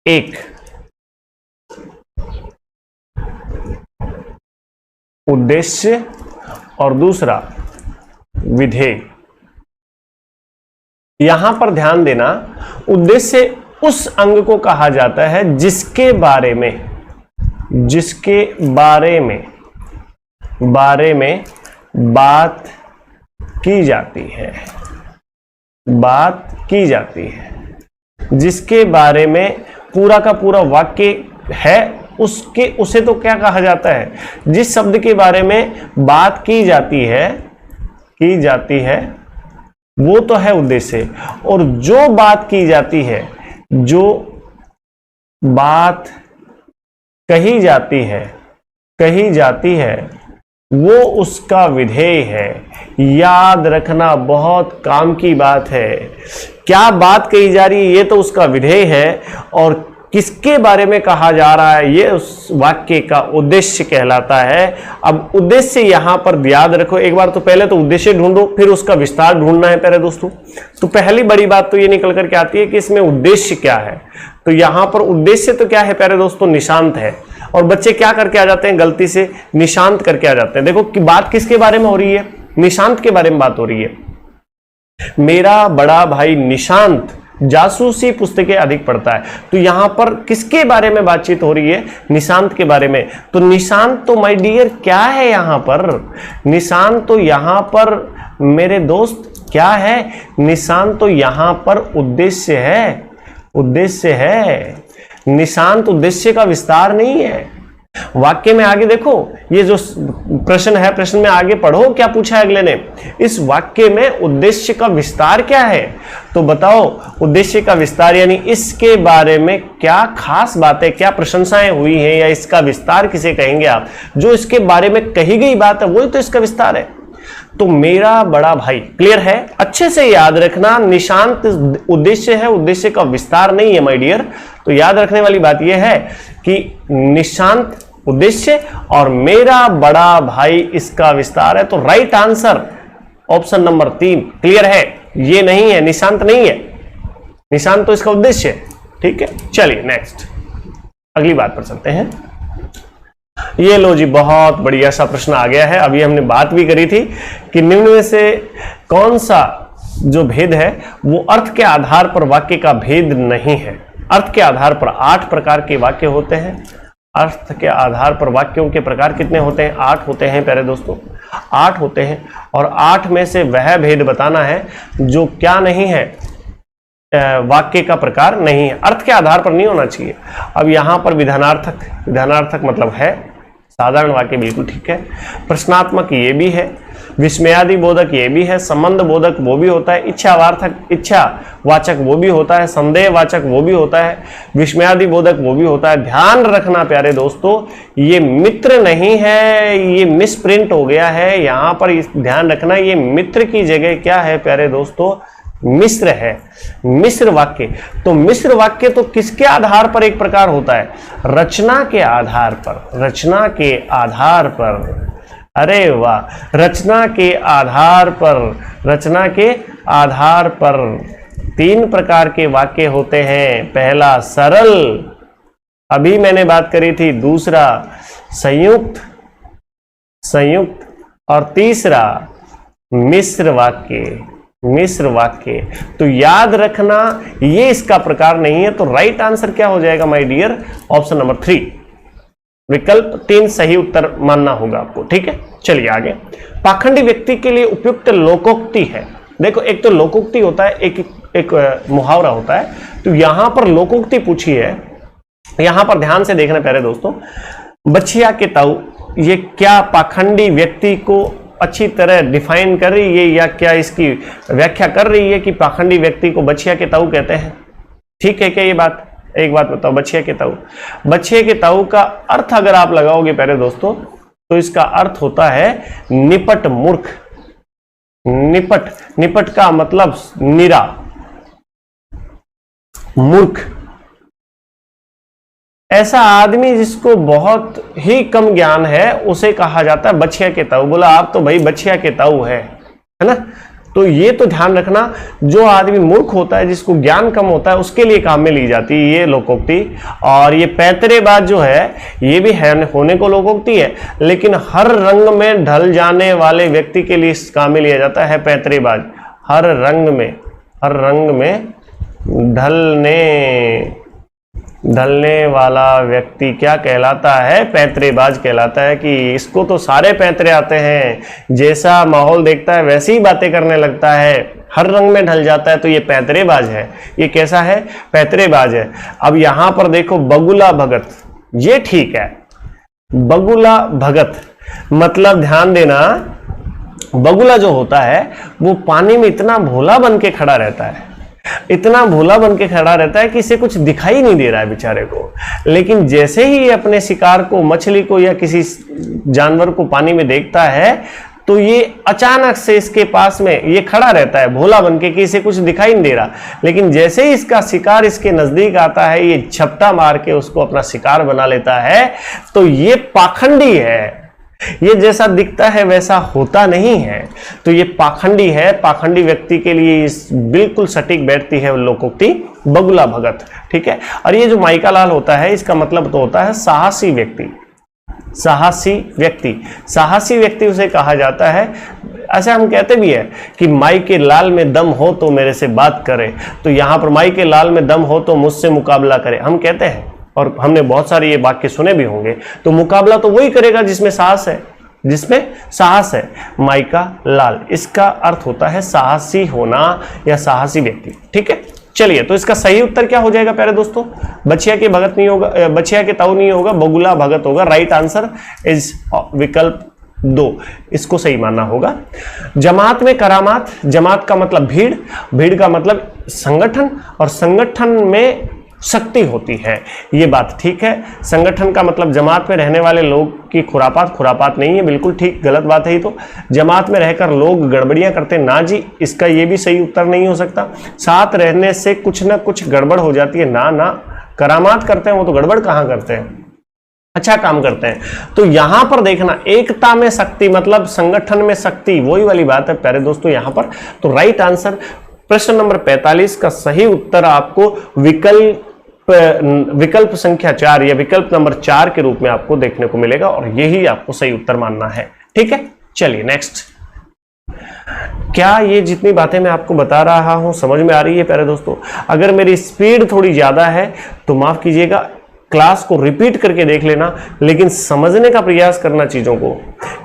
एक उद्देश्य और दूसरा विधेय। यहां पर ध्यान देना, उद्देश्य उस अंग को कहा जाता है जिसके बारे में, जिसके बारे में बात की जाती है, बात की जाती है, जिसके बारे में पूरा का पूरा वाक्य है, उसे तो क्या कहा जाता है? जिस शब्द के बारे में बात की जाती है वो तो है उद्देश्य। और जो बात की जाती है, जो बात कही जाती है वो उसका विधेय है। याद रखना, बहुत काम की बात है। क्या बात कही जा रही है ये तो उसका विधेय है, और किसके बारे में कहा जा रहा है, ये उस वाक्य का उद्देश्य कहलाता है। अब उद्देश्य यहां पर याद रखो एक बार, तो पहले तो उद्देश्य ढूंढो, फिर उसका विस्तार ढूंढना है प्यारे दोस्तों। तो पहली बड़ी बात तो ये निकल करके आती है कि इसमें उद्देश्य क्या है। तो यहां पर उद्देश्य तो क्या है प्यारे दोस्तों, निशांत है। और बच्चे क्या करके आ जाते हैं, गलती से निशांत करके आ जाते हैं। देखो कि बात किसके बारे में हो रही है, निशांत के बारे में बात हो रही है। मेरा बड़ा भाई निशांत जासूसी पुस्तकें अधिक पढ़ता है। तो यहां पर किसके बारे में बातचीत हो रही है, निशांत के बारे में। तो निशांत तो माय डियर क्या है यहां पर, निशांत तो यहां पर मेरे दोस्त क्या है, निशांत तो यहां पर उद्देश्य है, उद्देश्य है। निशांत उद्देश्य का विस्तार नहीं है। वाक्य में आगे देखो, ये जो प्रश्न है, प्रश्न में आगे पढ़ो क्या पूछा है अगले ने, इस वाक्य में उद्देश्य का विस्तार क्या है। तो बताओ उद्देश्य का विस्तार यानी इसके बारे में क्या खास बातें, क्या प्रशंसाएं हुई हैं, या इसका विस्तार किसे कहेंगे आप। जो इसके बारे में कही गई बात है वही तो इसका विस्तार है। तो मेरा बड़ा भाई, क्लियर है, अच्छे से याद रखना, निशांत उद्देश्य है, उद्देश्य का विस्तार नहीं है माय डियर। तो याद रखने वाली बात यह है कि निशांत उद्देश्य और मेरा बड़ा भाई इसका विस्तार है। तो right answer option number 3, clear है, ये नहीं है, निशांत नहीं है, निशांत तो इसका उद्देश्य है। ठीक है, चलिए नेक्स्ट अगली बात पर चलते हैं। ये लो जी, बहुत बढ़िया सा प्रश्न आ गया है। अभी हमने बात भी करी थी कि निम्न में से कौन सा जो भेद है वो अर्थ के आधार पर वाक्य का भेद नहीं है। अर्थ के आधार पर 8 प्रकार के वाक्य होते हैं। अर्थ के आधार पर वाक्यों के प्रकार कितने होते हैं, 8 होते हैं प्यारे दोस्तों, 8 होते हैं। और 8 में से वह भेद बताना है जो क्या नहीं है, वाक्य का प्रकार नहीं है, अर्थ के आधार पर नहीं होना चाहिए। अब यहां पर विधानार्थक, विधानार्थक मतलब है, साधारण वाक्य बिल्कुल ठीक है, प्रश्नात्मक ये भी है, विस्मयादि बोधक ये भी है, संबंध बोधक वो भी होता है, इच्छावार्थक, इच्छावाचक वो भी होता है, संदेहवाचक वो भी होता है, विस्मयादि बोधक वो भी होता है। ध्यान रखना प्यारे दोस्तों, ये मित्र नहीं है, ये मिसप्रिंट हो गया है यहां पर, ध्यान रखना, ये मित्र की जगह क्या है प्यारे दोस्तों, मिश्र है, मिश्र वाक्य। तो मिश्र वाक्य तो किसके आधार पर एक प्रकार होता है, रचना के आधार पर, रचना के आधार पर, अरे वाह, रचना के आधार पर, रचना के आधार पर 3 प्रकार के वाक्य होते हैं। पहला सरल, अभी मैंने बात करी थी, दूसरा संयुक्त, संयुक्त, और तीसरा मिश्र वाक्य, मिश्र वाक्य। तो याद रखना ये इसका प्रकार नहीं है। तो राइट आंसर क्या हो जाएगा माय डियर, ऑप्शन नंबर 3, विकल्प 3 सही उत्तर मानना होगा आपको। ठीक है, चलिए आगे। पाखंडी व्यक्ति के लिए उपयुक्त लोकोक्ति है। देखो एक तो लोकोक्ति होता है, एक मुहावरा होता है। तो यहां पर लोकोक्ति पूछी है, यहां पर ध्यान से देखना प्यारे दोस्तों, बछिया के ताऊ, ये क्या पाखंडी व्यक्ति को अच्छी तरह डिफाइन कर रही है या क्या इसकी व्याख्या कर रही है कि पाखंडी व्यक्ति को बछिया के ताऊ कहते हैं। ठीक है क्या ये बात, एक बात बताओ, बछिया के ताऊ, बछिया के ताऊ का अर्थ अगर आप लगाओगे प्यारे दोस्तों तो इसका अर्थ होता है निपट मूर्ख। निपट, निपट का मतलब निरा, मूर्ख, ऐसा आदमी जिसको बहुत ही कम ज्ञान है उसे कहा जाता है बछिया के ताऊ। बोला आप तो भाई बछिया के ताऊ है ना। तो ये तो ध्यान रखना, जो आदमी मूर्ख होता है, जिसको ज्ञान कम होता है, उसके लिए काम में ली जाती है ये लोकोक्ति। और ये पैतरेबाज जो है ये भी है, होने को लोकोक्ति है, लेकिन हर रंग में ढल जाने वाले व्यक्ति के लिए काम में लिया जाता है पैतरेबाज। हर रंग में, हर रंग में ढलने वाला व्यक्ति क्या कहलाता है, पैतरेबाज कहलाता है। कि इसको तो सारे पैतरे आते हैं, जैसा माहौल देखता है वैसी ही बातें करने लगता है, हर रंग में ढल जाता है, तो ये पैतरेबाज है। ये कैसा है, पैतरेबाज है। अब यहां पर देखो बगुला भगत, ये ठीक है, बगुला भगत मतलब ध्यान देना, बगुला जो होता है वो पानी में इतना भोला बन के खड़ा रहता है, इतना भोला बन के खड़ा रहता है कि इसे कुछ दिखाई नहीं दे रहा है बेचारे को। लेकिन जैसे ही अपने शिकार को, मछली को या किसी जानवर को पानी में देखता है तो तो ये अचानक से इसके पास में ये खड़ा रहता है भोला बन के कि इसे कुछ दिखाई नहीं दे रहा, लेकिन जैसे ही इसका शिकार इसके नजदीक आता है ये झपटा मार के उसको अपना शिकार बना लेता है। तो ये पाखंडी है, ये जैसा दिखता है वैसा होता नहीं है, तो ये पाखंडी है। पाखंडी व्यक्ति के लिए इस बिल्कुल सटीक बैठती है लोकोक्ति बगुला भगत, ठीक है। और ये जो माइका लाल होता है इसका मतलब तो होता है साहसी व्यक्ति। साहसी व्यक्ति, साहसी व्यक्ति उसे कहा जाता है। ऐसा हम कहते भी है कि माई के लाल में दम हो तो मेरे से बात करे, तो यहां पर माई के लाल में दम हो तो मुझसे मुकाबला करे, हम कहते हैं और हमने बहुत सारे ये वाक्य सुने भी होंगे। तो मुकाबला तो वही करेगा जिसमें साहस है, जिसमें साहस है। माइका लाल इसका अर्थ होता है साहसी होना या साहसी व्यक्ति, ठीक है। चलिए, तो इसका सही उत्तर क्या हो जाएगा प्यारे दोस्तों? बछिया के भगत नहीं होगा, बछिया के ताऊ नहीं होगा, बगुला भगत होगा। राइट आंसर इज विकल्प 2, इसको सही मानना होगा। जमात में करामात, जमात का मतलब भीड़, भीड़ का मतलब संगठन, और संगठन में शक्ति होती है, ये बात ठीक है। संगठन का मतलब जमात में रहने वाले लोग की खुरापात, खुरापात नहीं है, बिल्कुल ठीक, गलत बात है। तो जमात में रहकर लोग गड़बड़ियां करते ना जी, इसका ये भी सही उत्तर नहीं हो सकता। साथ रहने से कुछ ना कुछ गड़बड़ हो जाती है, ना ना, करामात करते हैं वो तो गड़बड़ कहां करते हैं, अच्छा काम करते हैं। तो यहां पर देखना, एकता में शक्ति मतलब संगठन में शक्ति, वही वाली बात है प्यारे दोस्तों यहां पर। तो राइट आंसर प्रश्न नंबर 45 का सही उत्तर आपको विकल्प संख्या 4 या विकल्प नंबर 4 के रूप में आपको देखने को मिलेगा, और यही आपको सही उत्तर मानना है, ठीक है। चलिए नेक्स्ट। क्या ये जितनी बातें मैं आपको बता रहा हूं समझ में आ रही है प्यारे दोस्तों? अगर मेरी स्पीड थोड़ी ज्यादा है तो माफ कीजिएगा, क्लास को रिपीट करके देख लेना, लेकिन समझने का प्रयास करना चीजों को।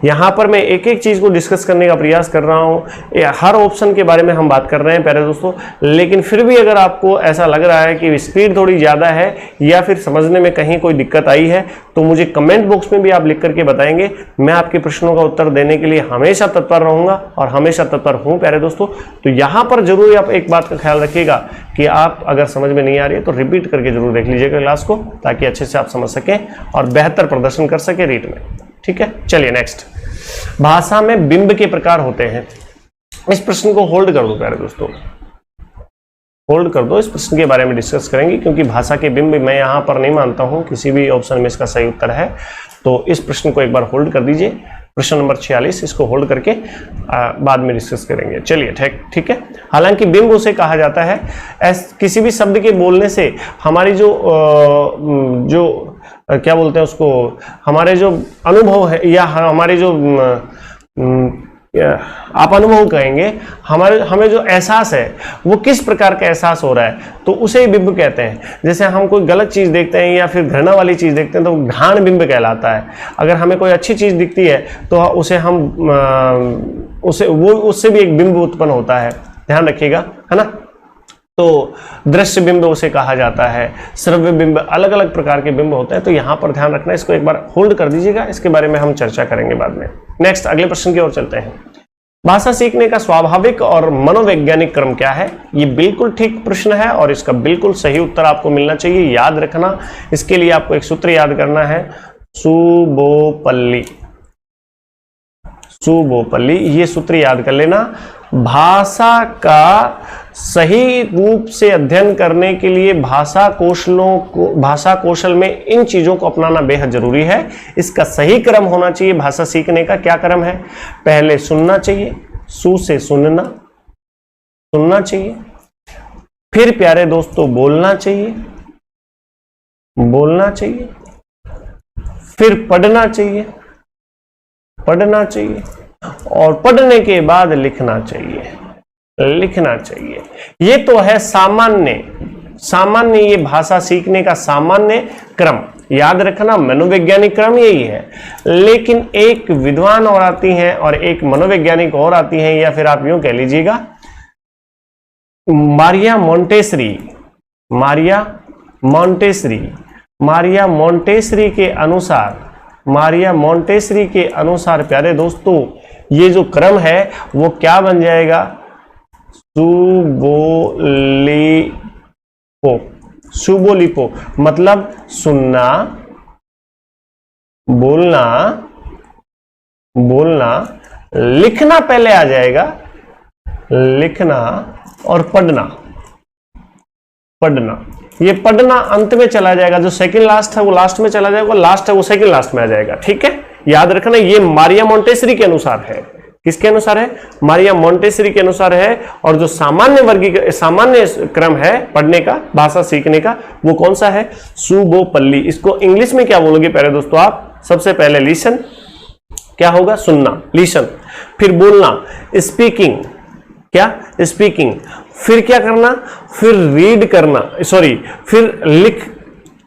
यहां पर मैं एक एक चीज को डिस्कस करने का प्रयास कर रहा हूं, हर ऑप्शन के बारे में हम बात कर रहे हैं प्यारे दोस्तों, लेकिन फिर भी अगर आपको ऐसा लग रहा है कि स्पीड थोड़ी ज्यादा है या फिर समझने में कहीं कोई दिक्कत आई है, तो मुझे कमेंट बॉक्स में भी आप लिख करके बताएंगे। मैं आपके प्रश्नों का उत्तर देने के लिए हमेशा तत्पर रहूंगा और हमेशा तत्पर हूं प्यारे दोस्तों। तो यहां पर जरूर आप एक बात का ख्याल रखिएगा कि आप अगर समझ में नहीं आ रही है तो रिपीट करके जरूर देख लीजिएगा क्लास को, ताकि अच्छे से आप समझ सकें और बेहतर प्रदर्शन कर सके रीट में, ठीक है। चलिए नेक्स्ट। भाषा में बिंब के प्रकार होते हैं। इस प्रश्न को होल्ड कर दो प्यारे दोस्तों, होल्ड कर दो, इस प्रश्न के बारे में डिस्कस करेंगे, क्योंकि भाषा के बिंब मैं यहां पर नहीं मानता हूं किसी भी ऑप्शन में इसका सही उत्तर है। तो इस प्रश्न को एक बार होल्ड कर दीजिए, प्रश्न नंबर 46, इसको होल्ड करके बाद में डिस्कस करेंगे। चलिए ठीक है। हालांकि बिंब उसे कहा जाता है किसी भी शब्द के बोलने से हमारी जो क्या बोलते हैं उसको, हमारे जो अनुभव है या हमारे जो आप अनुभव कहेंगे, हमें जो एहसास है वो किस प्रकार का एहसास हो रहा है, तो उसे ही बिंब कहते हैं। जैसे हम कोई गलत चीज देखते हैं या फिर घृणा वाली चीज देखते हैं तो घ्राण बिंब कहलाता है। अगर हमें कोई अच्छी चीज दिखती है तो उसे हम उससे भी एक बिंब उत्पन्न होता है, ध्यान रखिएगा, है ना। तो दृश्य बिंब उसे कहा जाता है, श्रव्य बिंब, अलग अलग प्रकार के बिंब होते हैं। तो यहां पर ध्यान रखना, इसको एक बार होल्ड कर दीजिएगा, इसके बारे में हम चर्चा करेंगे बाद में। नेक्स्ट, अगले प्रश्न की ओर चलते हैं। भाषा सीखने का स्वाभाविक और मनोवैज्ञानिक क्रम क्या है? ये बिल्कुल ठीक प्रश्न है और इसका बिल्कुल सही उत्तर आपको मिलना चाहिए। याद रखना, इसके लिए आपको एक सूत्र याद करना है, सुबोपल्ली। सुबोपल्ली, ये सूत्र याद कर लेना। भाषा का सही रूप से अध्ययन करने के लिए भाषा कौशल में इन चीजों को अपनाना बेहद जरूरी है। इसका सही क्रम होना चाहिए भाषा सीखने का। क्या क्रम है? पहले सुनना चाहिए, सु से सुनना, सुनना चाहिए, फिर प्यारे दोस्तों बोलना चाहिए, बोलना चाहिए, फिर पढ़ना चाहिए, पढ़ना चाहिए, और पढ़ने के बाद लिखना चाहिए, लिखना चाहिए। ये तो है सामान्य ये भाषा सीखने का सामान्य क्रम। याद रखना, मनोवैज्ञानिक क्रम यही है। लेकिन एक विद्वान और आती हैं और एक मनोवैज्ञानिक और आती हैं, या फिर आप यूं कह लीजिएगा मारिया मोंटेसरी के अनुसार प्यारे दोस्तों ये जो क्रम है वो क्या बन जाएगा? सुबोलिपो, मतलब सुनना, बोलना, लिखना पहले आ जाएगा, लिखना और पढ़ना, पढ़ना, ये पढ़ना अंत में चला जाएगा, जो सेकंड लास्ट है वो लास्ट में चला जाएगा, लास्ट है वो सेकंड लास्ट में आ जाएगा। ठीक है, याद रखना ये मारिया मोंटेसरी के अनुसार है। किसके अनुसार है? मारिया मोंटेसरी के अनुसार है। और जो सामान्य क्रम है पढ़ने का, भाषा सीखने का, वो कौन सा है? सुबोपल्ली। इसको इंग्लिश में क्या बोलोगे प्यारे दोस्तों आप? सबसे पहले लिसन, क्या होगा? सुनना, लिसन। फिर बोलना, स्पीकिंग, क्या? स्पीकिंग। फिर क्या करना? फिर रीड करना, सॉरी, फिर लिख,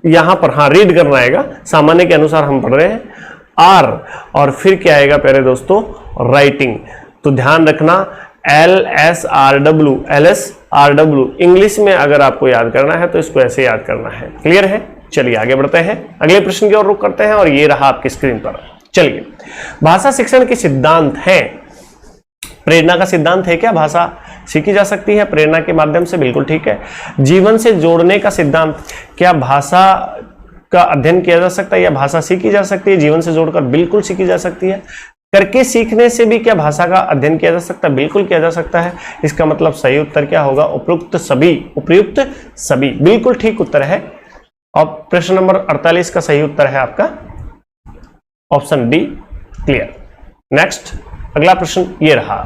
यहां पर हाँ रीड करना आएगा, सामान्य के अनुसार हम पढ़ रहे हैं, आर। और फिर क्या आएगा प्यारे दोस्तों? राइटिंग। तो ध्यान रखना LSRW, LSRW इंग्लिश में अगर आपको याद करना है तो इसको ऐसे याद करना है। क्लियर है? चलिए आगे बढ़ते हैं, अगले प्रश्न की ओर रुख करते हैं, और ये रहा आपकी स्क्रीन पर। चलिए, भाषा शिक्षण के सिद्धांत हैं। प्रेरणा का सिद्धांत है क्या? भाषा सीखी जा सकती है प्रेरणा के माध्यम से, बिल्कुल ठीक है। जीवन से जोड़ने का सिद्धांत, क्या भाषा का अध्ययन किया जा सकता है या भाषा सीखी जा सकती है? जीवन से जोड़कर बिल्कुल सीखी जा सकती है। करके सीखने से भी क्या भाषा का अध्ययन किया जा सकता है? बिल्कुल किया जा सकता है। इसका मतलब सही उत्तर क्या होगा? उपयुक्त सभी, उपयुक्त सभी, बिल्कुल ठीक उत्तर है। और प्रश्न नंबर 48 का सही उत्तर है आपका ऑप्शन डी, क्लियर। नेक्स्ट, अगला प्रश्न ये रहा,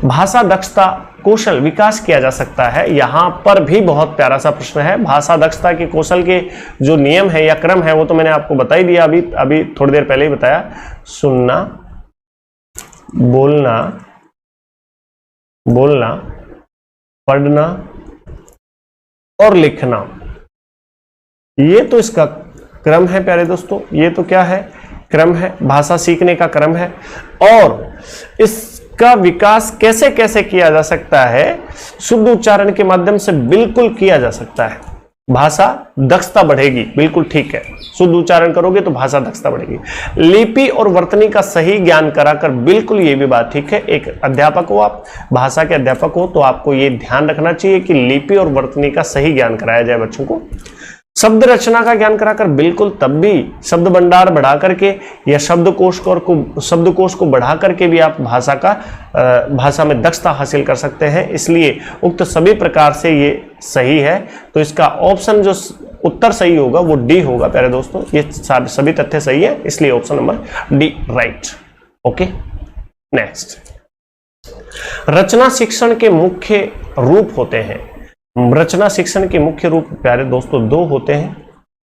भाषा दक्षता कौशल विकास किया जा सकता है। यहां पर भी बहुत प्यारा सा प्रश्न है। भाषा दक्षता के कौशल के जो नियम है या क्रम है वो तो मैंने आपको बता ही दिया, अभी थोड़ी देर पहले ही बताया। सुनना, बोलना, पढ़ना और लिखना, ये तो इसका क्रम है प्यारे दोस्तों। ये तो क्या है? क्रम है, भाषा सीखने का क्रम है। और इसका विकास कैसे कैसे किया जा सकता है? शुद्ध उच्चारण के माध्यम से बिल्कुल किया जा सकता है। भाषा दक्षता बढ़ेगी, बिल्कुल ठीक है। शुद्ध उच्चारण करोगे तो भाषा दक्षता बढ़ेगी। लिपि और वर्तनी का सही ज्ञान कराकर, बिल्कुल ये भी बात ठीक है। एक अध्यापक हो आप, भाषा के अध्यापक हो, तो आपको ये ध्यान रखना चाहिए कि लिपि और वर्तनी का सही ज्ञान कराया जाए बच्चों को। शब्द रचना का ज्ञान कराकर, बिल्कुल, तब भी शब्द भंडार बढ़ा करके या शब्दकोश को बढ़ा करके भी आप भाषा में दक्षता हासिल कर सकते हैं। इसलिए उक्त सभी प्रकार से ये सही है। तो इसका ऑप्शन जो उत्तर सही होगा वो डी होगा प्यारे दोस्तों। ये सभी तथ्य सही है, इसलिए option number D right. Okay, next, रचना शिक्षण के मुख्य रूप होते हैं। रचना शिक्षण के मुख्य रूप प्यारे दोस्तों दो होते हैं।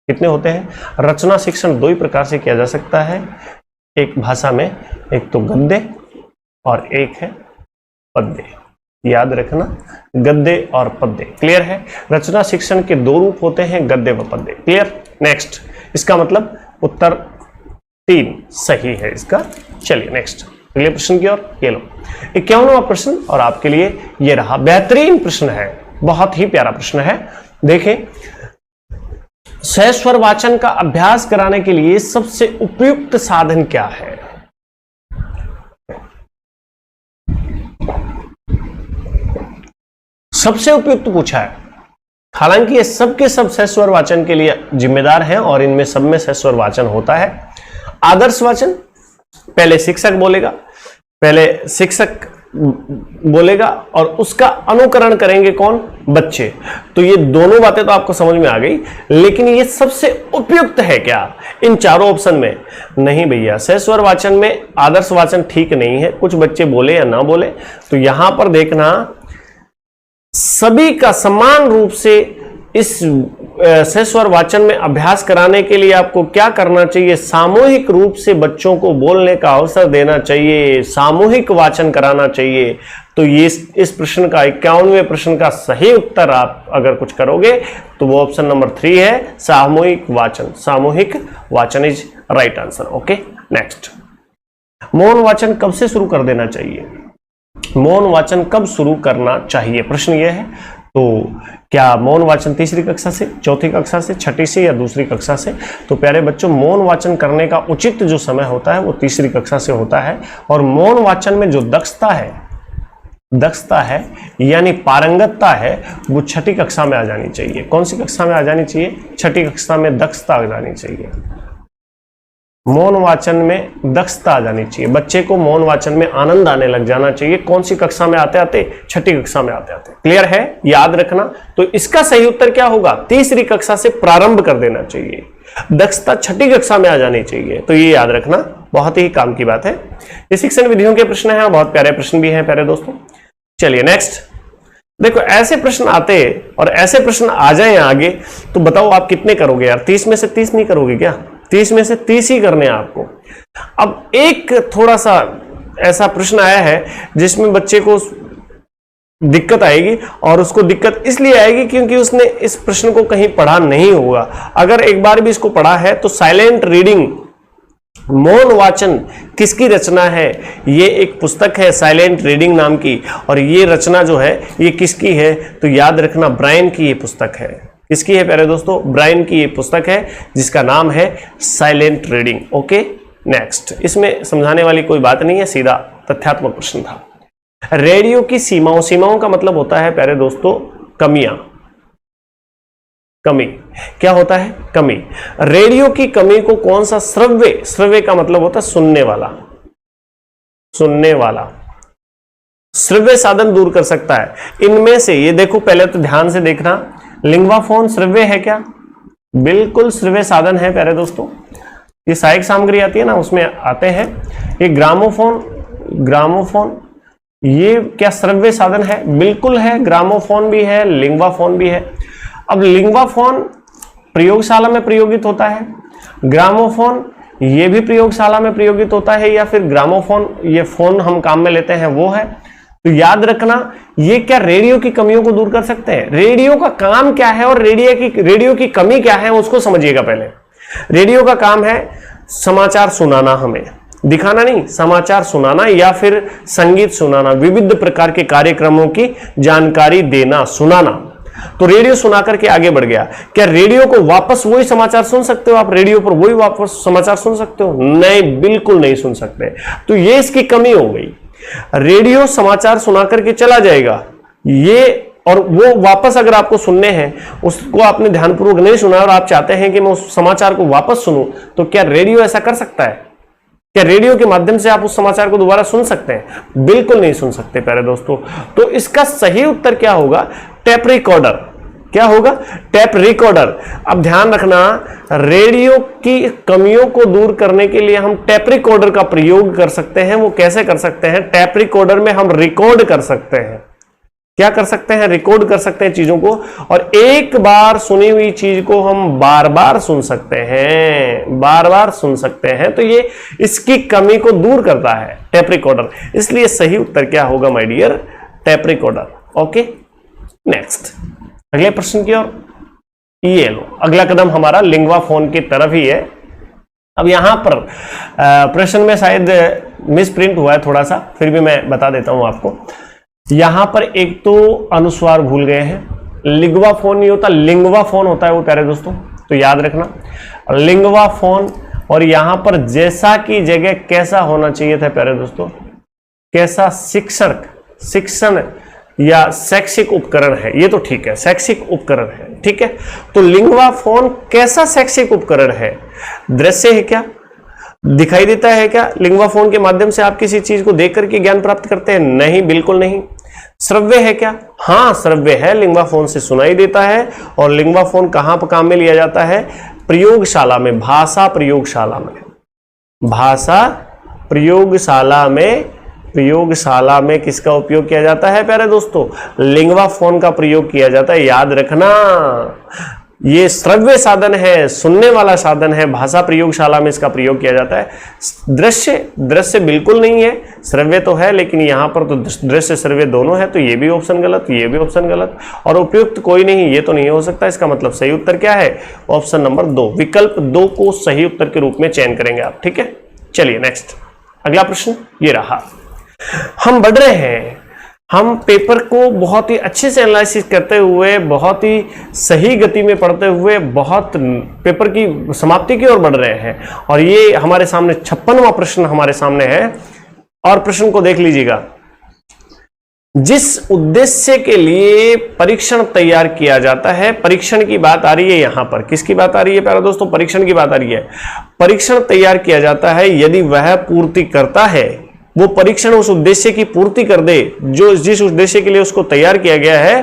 कितने होते हैं? रचना शिक्षण दो ही प्रकार से किया जा सकता है एक भाषा में, एक तो गद्य और एक है पद्य। याद रखना, गद्य और पद्य। क्लियर है? रचना शिक्षण के दो रूप होते हैं, गद्य व पद्य। क्लियर? नेक्स्ट, इसका मतलब उत्तर 3 सही है इसका। चलिए नेक्स्ट, अगले प्रश्न की ओर। ये लो 51वां प्रश्न, और आपके लिए ये रहा, बेहतरीन प्रश्न है, बहुत ही प्यारा प्रश्न है। देखें, सहस्वर वाचन का अभ्यास कराने के लिए सबसे उपयुक्त साधन क्या है? सबसे उपयुक्त पूछा है। हालांकि ये सबके सब सहस्वर वाचन के लिए जिम्मेदार हैं और इनमें सब में सहस्वर वाचन होता है। आदर्श वाचन पहले शिक्षक बोलेगा और उसका अनुकरण करेंगे कौन? बच्चे। तो ये दोनों बातें तो आपको समझ में आ गई, लेकिन ये सबसे उपयुक्त है क्या इन चारों ऑप्शन में? नहीं भैया, सहस्वर वाचन में आदर्श वाचन ठीक नहीं है, कुछ बच्चे बोले या ना बोले। तो यहां पर देखना, सभी का समान रूप से इस सहस्वर वाचन में अभ्यास कराने के लिए आपको क्या करना चाहिए? सामूहिक रूप से बच्चों को बोलने का अवसर देना चाहिए, सामूहिक वाचन कराना चाहिए। तो ये इस प्रश्न का 51वें प्रश्न का सही उत्तर आप अगर कुछ करोगे तो वो ऑप्शन नंबर 3 है, सामूहिक वाचन। सामूहिक वाचन is right answer. Okay, next, मौन वाचन कब से शुरू कर देना चाहिए? मौन वाचन कब शुरू करना चाहिए? प्रश्न यह है। तो क्या मौन वाचन तीसरी कक्षा से, चौथी कक्षा से, छठी से या दूसरी कक्षा से? तो प्यारे बच्चों, मौन वाचन करने का उचित जो समय होता है वो तीसरी कक्षा से होता है। और मौन वाचन में जो दक्षता है यानी पारंगतता है वो छठी कक्षा में आ जानी चाहिए। कौन सी कक्षा में आ जानी चाहिए? छठी कक्षा में दक्षता आ जानी चाहिए। मौन वाचन में दक्षता आ जानी चाहिए, बच्चे को मौन वाचन में आनंद आने लग जाना चाहिए। कौन सी कक्षा में आते आते? छठी कक्षा में आते आते। क्लियर है? याद रखना। तो इसका सही उत्तर क्या होगा? तीसरी कक्षा से प्रारंभ कर देना चाहिए, दक्षता छठी कक्षा में आ जानी चाहिए। तो ये याद रखना, बहुत ही काम की बात है। ये शिक्षण विधियों के प्रश्न हैं, बहुत प्यारे प्रश्न भी हैं प्यारे दोस्तों। चलिए नेक्स्ट देखो, ऐसे प्रश्न आते और ऐसे प्रश्न आ जाए आगे तो बताओ आप कितने करोगे यार? 30 में से 30 नहीं करोगे क्या? 30 में से 30 ही करने हैं आपको। अब एक थोड़ा सा ऐसा प्रश्न आया है जिसमें बच्चे को दिक्कत आएगी, और उसको दिक्कत इसलिए आएगी क्योंकि उसने इस प्रश्न को कहीं पढ़ा नहीं होगा। अगर एक बार भी इसको पढ़ा है तो साइलेंट रीडिंग, मौन वाचन किसकी रचना है? ये एक पुस्तक है साइलेंट रीडिंग नाम की, और ये रचना जो है ये किसकी है? तो याद रखना, ब्रायन की ये पुस्तक है। किसकी है प्यारे दोस्तों? ब्रायन की ये पुस्तक है जिसका नाम है साइलेंट रीडिंग। ओके नेक्स्ट, इसमें समझाने वाली कोई बात नहीं है, सीधा तथ्यात्मक प्रश्न था। रेडियो की सीमाओं, सीमाओं का मतलब होता है प्यारे दोस्तों कमियां, कमी। क्या होता है? कमी। रेडियो की कमी को कौन सा श्रव्य, श्रव्य का मतलब होता है सुनने वाला, सुनने वाला श्रव्य साधन दूर कर सकता है। इनमें से ये देखो, पहले तो ध्यान से देखना, लिंग्वाफोन श्रव्य है क्या? बिल्कुल श्रव्य साधन है प्यारे दोस्तों। ये सहायक सामग्री आती है ना, उसमें आते हैं। ये ग्रामोफोन, ग्रामोफोन ये क्या श्रव्य साधन है? बिल्कुल है, ग्रामोफोन भी है, लिंग्वाफोन भी है। अब लिंग्वाफोन प्रयोगशाला में प्रयोगित होता है, ग्रामोफोन ये भी प्रयोगशाला में प्रयोगित होता है, या फिर ग्रामोफोन ये फोन हम काम में लेते हैं वो है। तो याद रखना, ये क्या रेडियो की कमियों को दूर कर सकते हैं? रेडियो का काम क्या है और रेडियो की कमी क्या है उसको समझिएगा पहले। रेडियो का काम है समाचार सुनाना, हमें दिखाना नहीं, समाचार सुनाना या फिर संगीत सुनाना, विविध प्रकार के कार्यक्रमों की जानकारी देना, सुनाना। तो रेडियो सुना करके आगे बढ़ गया। क्या रेडियो को वापस वही समाचार सुन सकते हो आप? रेडियो पर वही वापस समाचार सुन सकते हो? नहीं, बिल्कुल नहीं सुन सकते। तो ये इसकी कमी हो गई। रेडियो समाचार सुना करके चला जाएगा ये, और वो वापस अगर आपको सुनने हैं, उसको आपने ध्यानपूर्वक नहीं सुना और आप चाहते हैं कि मैं उस समाचार को वापस सुनूं, तो क्या रेडियो ऐसा कर सकता है? क्या रेडियो के माध्यम से आप उस समाचार को दोबारा सुन सकते हैं? बिल्कुल नहीं सुन सकते प्यारे दोस्तों। तो इसका सही उत्तर क्या होगा? Tape recorder. क्या होगा? Tape recorder. अब ध्यान रखना, रेडियो की कमियों को दूर करने के लिए हम टेप रिकॉर्डर का प्रयोग कर सकते हैं। वो कैसे कर सकते हैं? टेप रिकॉर्डर में हम रिकॉर्ड कर सकते हैं। क्या कर सकते हैं? रिकॉर्ड कर सकते हैं चीजों को, और एक बार सुनी हुई चीज को हम बार बार सुन सकते हैं, बार बार सुन सकते हैं। तो ये इसकी कमी को दूर करता है टेप रिकॉर्डर। इसलिए सही उत्तर क्या होगा my dear? Tape recorder. Okay next, अगले प्रश्न की ओर। ये लो, अगला कदम हमारा लिंग्वाफोन की तरफ ही है। अब यहां पर प्रश्न में शायद मिस प्रिंट हुआ है थोड़ा सा, फिर भी मैं बता देता हूं आपको। यहां पर एक तो अनुस्वार भूल गए हैं। लिंग्वाफोन नहीं होता, लिंग्वाफोन होता है वो प्यारे दोस्तों। तो याद रखना, लिंग्वाफोन, और यहां पर जैसा की जगह कैसा होना चाहिए था प्यारे दोस्तों? कैसा? शिक्षक, शिक्षण या शैक्षिक उपकरण है, ये तो ठीक है, शैक्षिक उपकरण है, ठीक है। तो लिंग्वाफोन कैसा शैक्षिक उपकरण है? दृश्य है क्या? दिखाई देता है क्या? लिंग्वाफोन के माध्यम से आप किसी चीज को देख करके ज्ञान प्राप्त करते हैं? नहीं, बिल्कुल नहीं। श्रव्य है क्या? हाँ, श्रव्य है, लिंग्वाफोन से सुनाई देता है। और लिंग्वाफोन कहां पर काम में लिया जाता है? प्रयोगशाला में, भाषा प्रयोगशाला में, भाषा प्रयोगशाला में, प्रयोगशाला में किसका उपयोग किया जाता है प्यारे दोस्तों? लिंग्वाफोन का प्रयोग किया जाता है। याद रखना, ये श्रव्य साधन है, सुनने वाला साधन है, भाषा प्रयोगशाला में इसका प्रयोग किया जाता है। दृश्य, दृश्य बिल्कुल नहीं है, श्रव्य तो है, लेकिन यहां पर तो दृश्य श्रव्य दोनों है। तो ये भी ऑप्शन गलत, ये भी ऑप्शन गलत, और उपयुक्त कोई नहीं, ये तो नहीं हो सकता। इसका मतलब सही उत्तर क्या है? ऑप्शन नंबर 2, विकल्प 2 को सही उत्तर के रूप में चयन करेंगे आप, ठीक है। चलिए नेक्स्ट, अगला प्रश्न ये रहा। हम बढ़ रहे हैं, हम पेपर को बहुत ही अच्छे से एनालिसिस करते हुए, बहुत ही सही गति में पढ़ते हुए, बहुत पेपर की समाप्ति की ओर बढ़ रहे हैं। और ये हमारे सामने 56वां प्रश्न हमारे सामने है, और प्रश्न को देख लीजिएगा। जिस उद्देश्य के लिए परीक्षण तैयार किया जाता है, परीक्षण की बात आ रही है यहां पर, किसकी बात आ रही है प्यारे दोस्तों, परीक्षण की बात आ रही है। परीक्षण तैयार किया जाता है, यदि वह पूर्ति करता है, वो परीक्षण उस उद्देश्य की पूर्ति कर दे जो जिस उद्देश्य के लिए उसको तैयार किया गया है,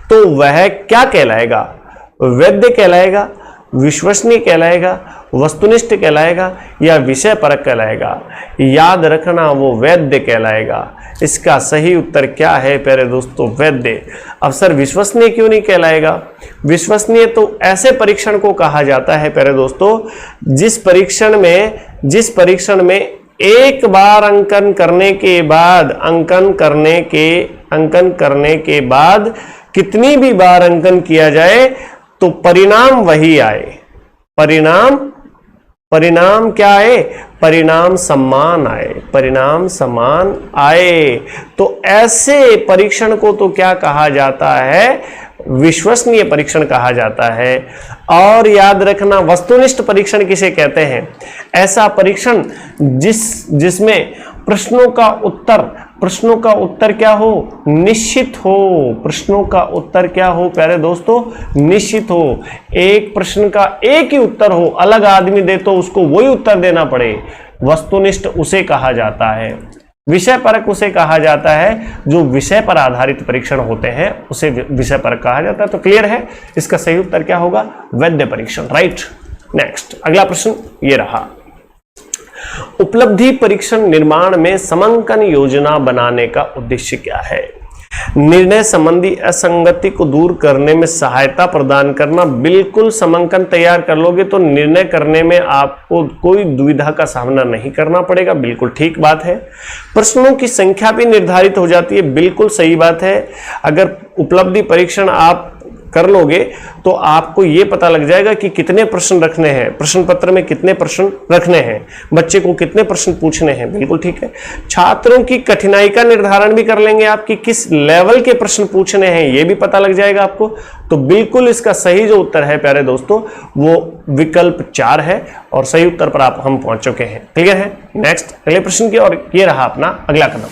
तो वह क्या कहलाएगा, वैध कहलाएगा, विश्वसनीय कहलाएगा, वस्तुनिष्ठ कहलाएगा या विषय परक कहलाएगा। याद रखना वो वैध कहलाएगा। इसका सही उत्तर क्या है प्यारे दोस्तों, वैध। अब सर विश्वसनीय क्यों नहीं कहलाएगा? विश्वसनीय तो ऐसे परीक्षण को कहा जाता है प्यारे दोस्तों जिस परीक्षण में एक बार अंकन करने के बाद कितनी भी बार अंकन किया जाए तो परिणाम वही आए। परिणाम क्या आए? परिणाम समान आए। तो ऐसे परीक्षण को तो क्या कहा जाता है? विश्वसनीय परीक्षण कहा जाता है। और याद रखना वस्तुनिष्ठ परीक्षण किसे कहते हैं? ऐसा परीक्षण जिसमें प्रश्नों का उत्तर क्या हो? निश्चित हो। प्रश्नों का उत्तर क्या हो प्यारे दोस्तों? निश्चित हो। एक प्रश्न का एक ही उत्तर हो, अलग आदमी दे तो उसको वही उत्तर देना पड़े, वस्तुनिष्ठ उसे कहा जाता है। विषय परक उसे कहा जाता है, जो विषय पर आधारित परीक्षण होते हैं उसे विषय परक कहा जाता है। तो क्लियर है, इसका सही उत्तर क्या होगा? वैध परीक्षण, राइट। नेक्स्ट अगला प्रश्न ये रहा, उपलब्धि परीक्षण निर्माण में समंकन योजना बनाने का उद्देश्य क्या है? निर्णय संबंधी असंगति को दूर करने में सहायता प्रदान करना। बिल्कुल समंकन तैयार कर लोगे तो निर्णय करने में आपको कोई दुविधा का सामना नहीं करना पड़ेगा, बिल्कुल ठीक बात है। प्रश्नों की संख्या भी निर्धारित हो जाती है, बिल्कुल सही बात है। अगर उपलब्धि परीक्षण आप कर लोगे तो आपको यह पता लग जाएगा कि कितने प्रश्न रखने हैं, प्रश्न पत्र में कितने प्रश्न रखने हैं, बच्चे को कितने प्रश्न पूछने हैं, बिल्कुल ठीक है। छात्रों की कठिनाई का निर्धारण भी कर लेंगे, आपकी किस लेवल के प्रश्न पूछने हैं यह भी पता लग जाएगा आपको। तो बिल्कुल इसका सही जो उत्तर है प्यारे दोस्तों वो विकल्प 4 है और सही उत्तर पर हम पहुंच चुके हैं। क्लियर है? नेक्स्ट अगले प्रश्न की और ये रहा अपना अगला कदम।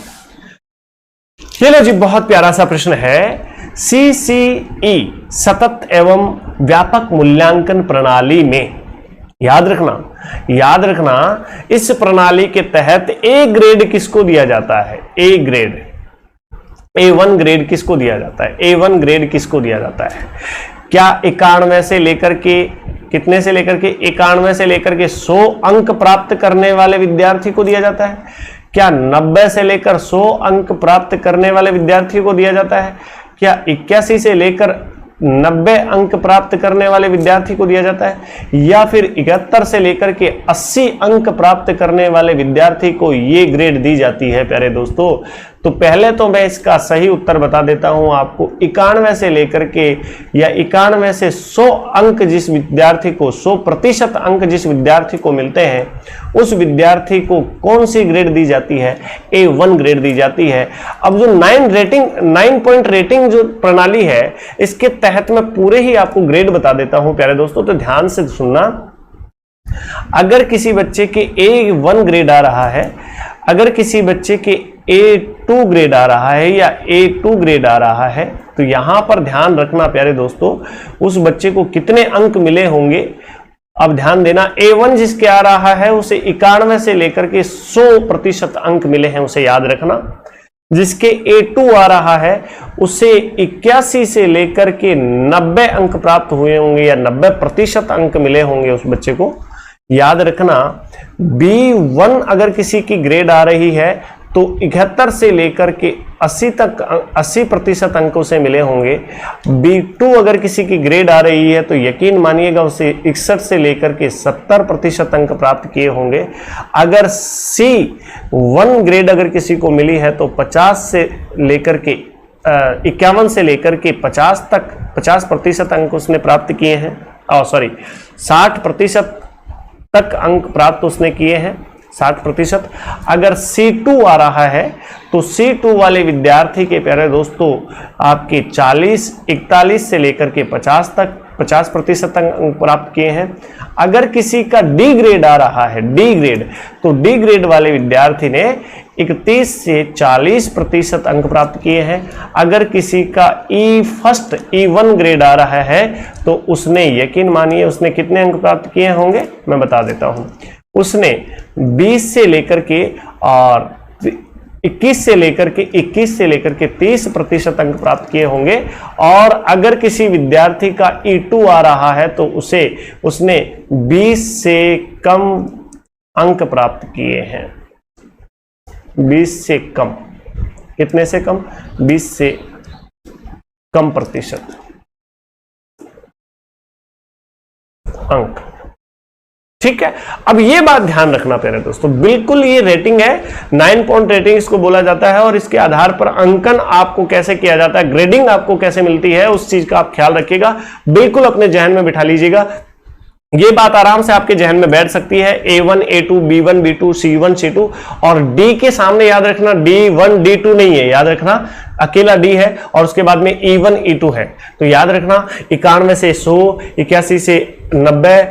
चलो जी, बहुत प्यारा सा प्रश्न है। CCE सतत एवं व्यापक मूल्यांकन प्रणाली में याद रखना इस प्रणाली के तहत ए ग्रेड किसको दिया जाता है? ए ग्रेड, A1 ग्रेड किसको दिया जाता है? A1 ग्रेड किसको दिया जाता है? क्या 91 से लेकर के कितने से लेकर के 91 से लेकर के 100 अंक प्राप्त करने वाले विद्यार्थी को दिया जाता है? क्या 90 से लेकर 100 अंक प्राप्त करने वाले विद्यार्थी को दिया जाता है? क्या 81 से लेकर 90 अंक प्राप्त करने वाले विद्यार्थी को दिया जाता है? या फिर 71 से लेकर के 80 अंक प्राप्त करने वाले विद्यार्थी को ये ग्रेड दी जाती है प्यारे दोस्तों? तो पहले तो मैं इसका सही उत्तर बता देता हूं आपको। 91 से लेकर के या 91 से 100 अंक जिस विद्यार्थी को 100% अंक जिस विद्यार्थी को मिलते हैं उस विद्यार्थी को कौन सी ग्रेड दी जाती है? A1 ग्रेड दी जाती है। अब जो 9 पॉइंट रेटिंग जो प्रणाली है इसके तहत मैं पूरे ही आपको ग्रेड बता देता हूं प्यारे दोस्तों, तो ध्यान से सुनना। अगर किसी बच्चे के A1 ग्रेड आ रहा है, अगर किसी बच्चे के A2 ग्रेड आ रहा है या A2 ग्रेड आ रहा है, तो यहां पर ध्यान रखना प्यारे दोस्तों उस बच्चे को कितने अंक मिले होंगे। अब ध्यान देना, A1 जिसके आ रहा है उसे 91 से लेकर के 100% अंक मिले हैं, उसे याद रखना। जिसके A2 आ रहा है उसे 81 से लेकर के 90 अंक प्राप्त हुए होंगे या 90% अंक मिले होंगे उस बच्चे को, याद रखना। B1 अगर किसी की ग्रेड आ रही है तो 71 से लेकर के 80 तक 80% अंक उसे मिले होंगे। B2 अगर किसी की ग्रेड आ रही है तो यकीन मानिएगा उसे 61 से लेकर के 70% अंक प्राप्त किए होंगे। अगर C1 ग्रेड अगर किसी को मिली है तो 50 से लेकर के 51 से लेकर के 50 तक 50% अंक उसने प्राप्त किए हैं। 60% तक अंक प्राप्त उसने किए हैं, 60%। अगर C2 आ रहा है तो C2 वाले विद्यार्थी के प्यारे दोस्तों आपके 41 से लेकर के 50 तक 50% अंक प्राप्त किए हैं। अगर किसी का D ग्रेड आ रहा है, D ग्रेड, तो D ग्रेड वाले विद्यार्थी ने 31 से 40% अंक प्राप्त किए हैं। अगर किसी का E1 ग्रेड आ रहा है तो उसने, यकीन मानिए, उसने कितने अंक प्राप्त किए होंगे मैं बता देता हूं। उसने 20 से लेकर के और 21 से लेकर के 30% अंक प्राप्त किए होंगे। और अगर किसी विद्यार्थी का E2 आ रहा है तो उसने 20 से कम अंक प्राप्त किए हैं। 20 से कम, कितने से कम? 20 से कम प्रतिशत अंक। ठीक है, अब ये बात ध्यान रखना प्यारे दोस्तों, बिल्कुल ये रेटिंग है, 9 पॉइंट रेटिंग इसको बोला जाता है। और इसके आधार पर अंकन आपको कैसे किया जाता है, ग्रेडिंग आपको कैसे मिलती है, उस चीज का आप ख्याल रखिएगा, बिल्कुल अपने जहन में बिठा लीजिएगा। ये बात आराम से आपके जहन में बैठ सकती है। A1, A2, B1, B2, C1, C2 और D के सामने याद रखना D1, D2 नहीं है, याद रखना अकेला D है और उसके बाद में E1, E2 है। तो याद रखना 91 से 100, 81 से 90,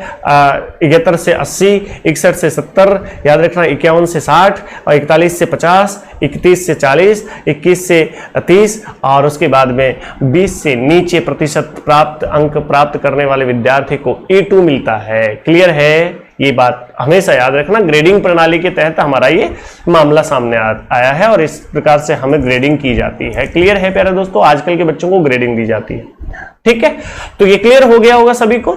71 से 80, 61 से 70, याद रखना 51 से 60 और 41 से 50, 31 से 40, 21 से 30 और उसके बाद में 20 से नीचे प्रतिशत प्राप्त अंक प्राप्त करने वाले विद्यार्थी को E2 मिलता है। क्लियर है? ये बात हमेशा याद रखना, ग्रेडिंग प्रणाली के तहत हमारा ये मामला सामने आया है और इस प्रकार से हमें ग्रेडिंग की जाती है। क्लियर है प्यारे दोस्तों? आजकल के बच्चों को ग्रेडिंग दी जाती है। ठीक है, तो ये क्लियर हो गया होगा सभी को।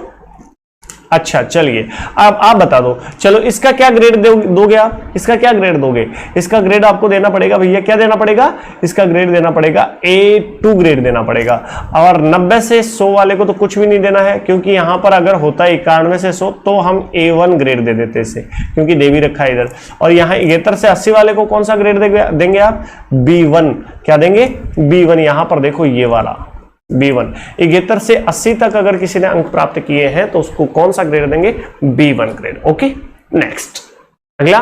अच्छा चलिए, अब आप बता दो, चलो इसका क्या ग्रेड दोगे आप? इसका क्या ग्रेड दोगे? इसका ग्रेड आपको देना पड़ेगा भैया, क्या देना पड़ेगा? इसका ग्रेड देना पड़ेगा A2 ग्रेड देना पड़ेगा। और 90 से 100 वाले को तो कुछ भी नहीं देना है, क्योंकि यहां पर अगर होता है 91 से 100 तो हम A1 ग्रेड दे देते इसे, क्योंकि दे भी रखा है इधर। और यहाँ 71 से 80 वाले को कौन सा ग्रेड देंगे आप? B1। क्या देंगे? B1। यहां पर देखो ये वाला B1। 71 से 80 तक अगर किसी ने अंक प्राप्त किए हैं तो उसको कौन सा ग्रेड देंगे? B1 grade. ओके, नेक्स्ट अगला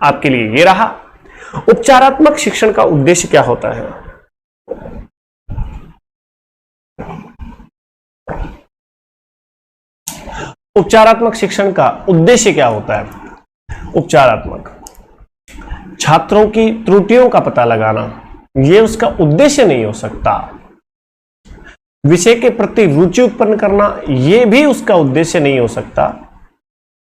आपके लिए ये रहा, उपचारात्मक शिक्षण का उद्देश्य क्या होता है? उपचारात्मक शिक्षण का उद्देश्य क्या होता है? उपचारात्मक, छात्रों की त्रुटियों का पता लगाना, यह उसका उद्देश्य नहीं हो सकता। विषय के प्रति रुचि उत्पन्न करना, यह भी उसका उद्देश्य नहीं हो सकता।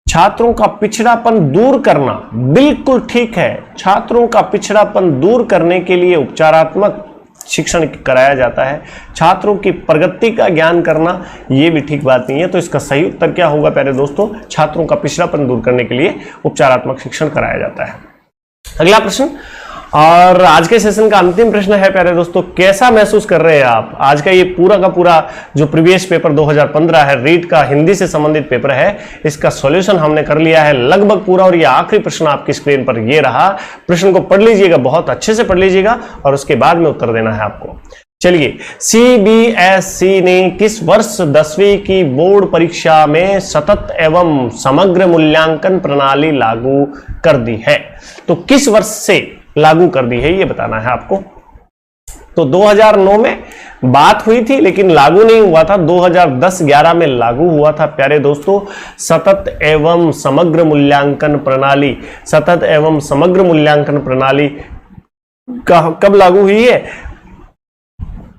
छात्रों का पिछड़ापन दूर करना, बिल्कुल ठीक है, छात्रों का पिछड़ापन दूर करने के लिए उपचारात्मक शिक्षण कराया जाता है। छात्रों की प्रगति का ज्ञान करना, यह भी ठीक बात नहीं है। तो इसका सही उत्तर क्या होगा प्यारे दोस्तों? छात्रों का पिछड़ापन दूर करने के लिए उपचारात्मक शिक्षण कराया जाता है। अगला प्रश्न, और आज के सेशन का अंतिम प्रश्न है प्यारे दोस्तों, कैसा महसूस कर रहे हैं आप? आज का ये पूरा का पूरा जो प्रीवियस पेपर 2015 है, रीट का हिंदी से संबंधित पेपर है, इसका सॉल्यूशन हमने कर लिया है लगभग पूरा। और ये आखिरी प्रश्न आपकी स्क्रीन पर ये रहा। प्रश्न को पढ़ लीजिएगा, बहुत अच्छे से पढ़ लीजिएगा और उसके बाद में उत्तर देना है आपको। चलिए, CBSE ने किस वर्ष 10वीं की बोर्ड परीक्षा में सतत एवं समग्र मूल्यांकन प्रणाली लागू कर दी है? तो किस वर्ष से लागू कर दी है ये बताना है आपको। तो 2009 में बात हुई थी लेकिन लागू नहीं हुआ था, 2010-11 में लागू हुआ था प्यारे दोस्तों। सतत एवं समग्र मूल्यांकन प्रणाली, सतत एवं समग्र मूल्यांकन प्रणाली कब लागू हुई है?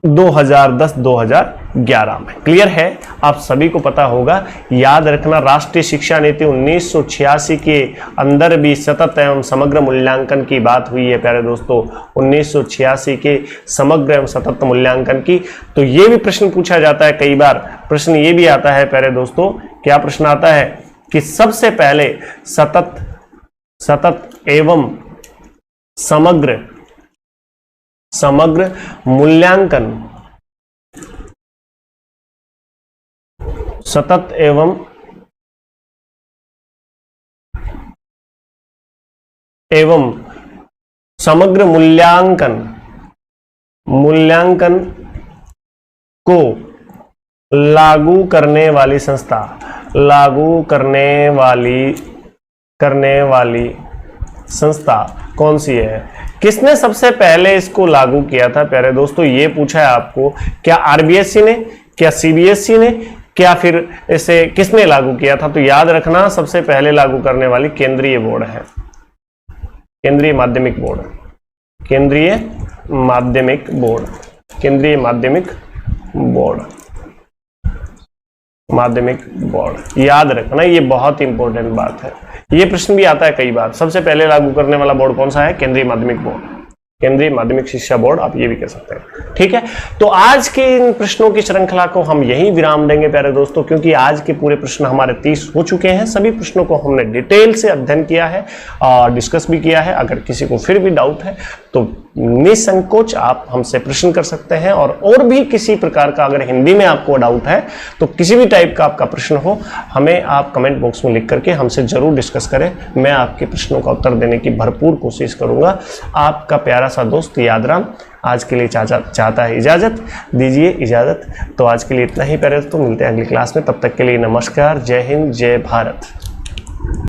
2010-2011 में। क्लियर है? आप सभी को पता होगा। याद रखना, राष्ट्रीय शिक्षा नीति 1986 के अंदर भी सतत एवं समग्र मूल्यांकन की बात हुई है प्यारे दोस्तों, 1986 के समग्र एवं सतत मूल्यांकन की। तो ये भी प्रश्न पूछा जाता है कई बार। प्रश्न ये भी आता है प्यारे दोस्तों, क्या प्रश्न आता है कि सबसे पहले सतत एवं समग्र मूल्यांकन, सतत एवं समग्र मूल्यांकन को लागू करने वाली संस्था, लागू करने वाली संस्था कौन सी है? किसने सबसे पहले इसको लागू किया था प्यारे दोस्तों? ये पूछा है आपको। क्या RBSE ने, क्या CBSE ने, क्या फिर इसे किसने लागू किया था? तो याद रखना, सबसे पहले लागू करने वाली केंद्रीय बोर्ड है, केंद्रीय माध्यमिक बोर्ड, केंद्रीय माध्यमिक बोर्ड, केंद्रीय माध्यमिक बोर्ड, माध्यमिक बोर्ड। याद रखना, ये बहुत इंपॉर्टेंट बात है, ये प्रश्न भी आता है कई बार। सबसे पहले लागू करने वाला बोर्ड कौन सा है? केंद्रीय माध्यमिक बोर्ड, केंद्रीय माध्यमिक शिक्षा बोर्ड, आप ये भी कह सकते हैं। ठीक है, तो आज के इन प्रश्नों की श्रृंखला को हम यही विराम देंगे प्यारे दोस्तों, क्योंकि आज के पूरे प्रश्न हमारे 30 हो चुके हैं। सभी प्रश्नों को हमने डिटेल से अध्ययन किया है और डिस्कस भी किया है। अगर किसी को फिर भी डाउट है तो निसंकोच आप हमसे प्रश्न कर सकते हैं, और भी किसी प्रकार का अगर हिंदी में आपको डाउट है तो किसी भी टाइप का आपका प्रश्न हो, हमें आप कमेंट बॉक्स में लिख करके हमसे जरूर डिस्कस करें। मैं आपके प्रश्नों का उत्तर देने की भरपूर कोशिश करूंगा। आपका प्यारा सा दोस्त यादराम आज के लिए चाहता है इजाजत, दीजिए इजाजत। तो आज के लिए इतना ही प्यारे दोस्तों, मिलते हैं अगली क्लास में। तब तक के लिए नमस्कार, जय हिंद, जय भारत।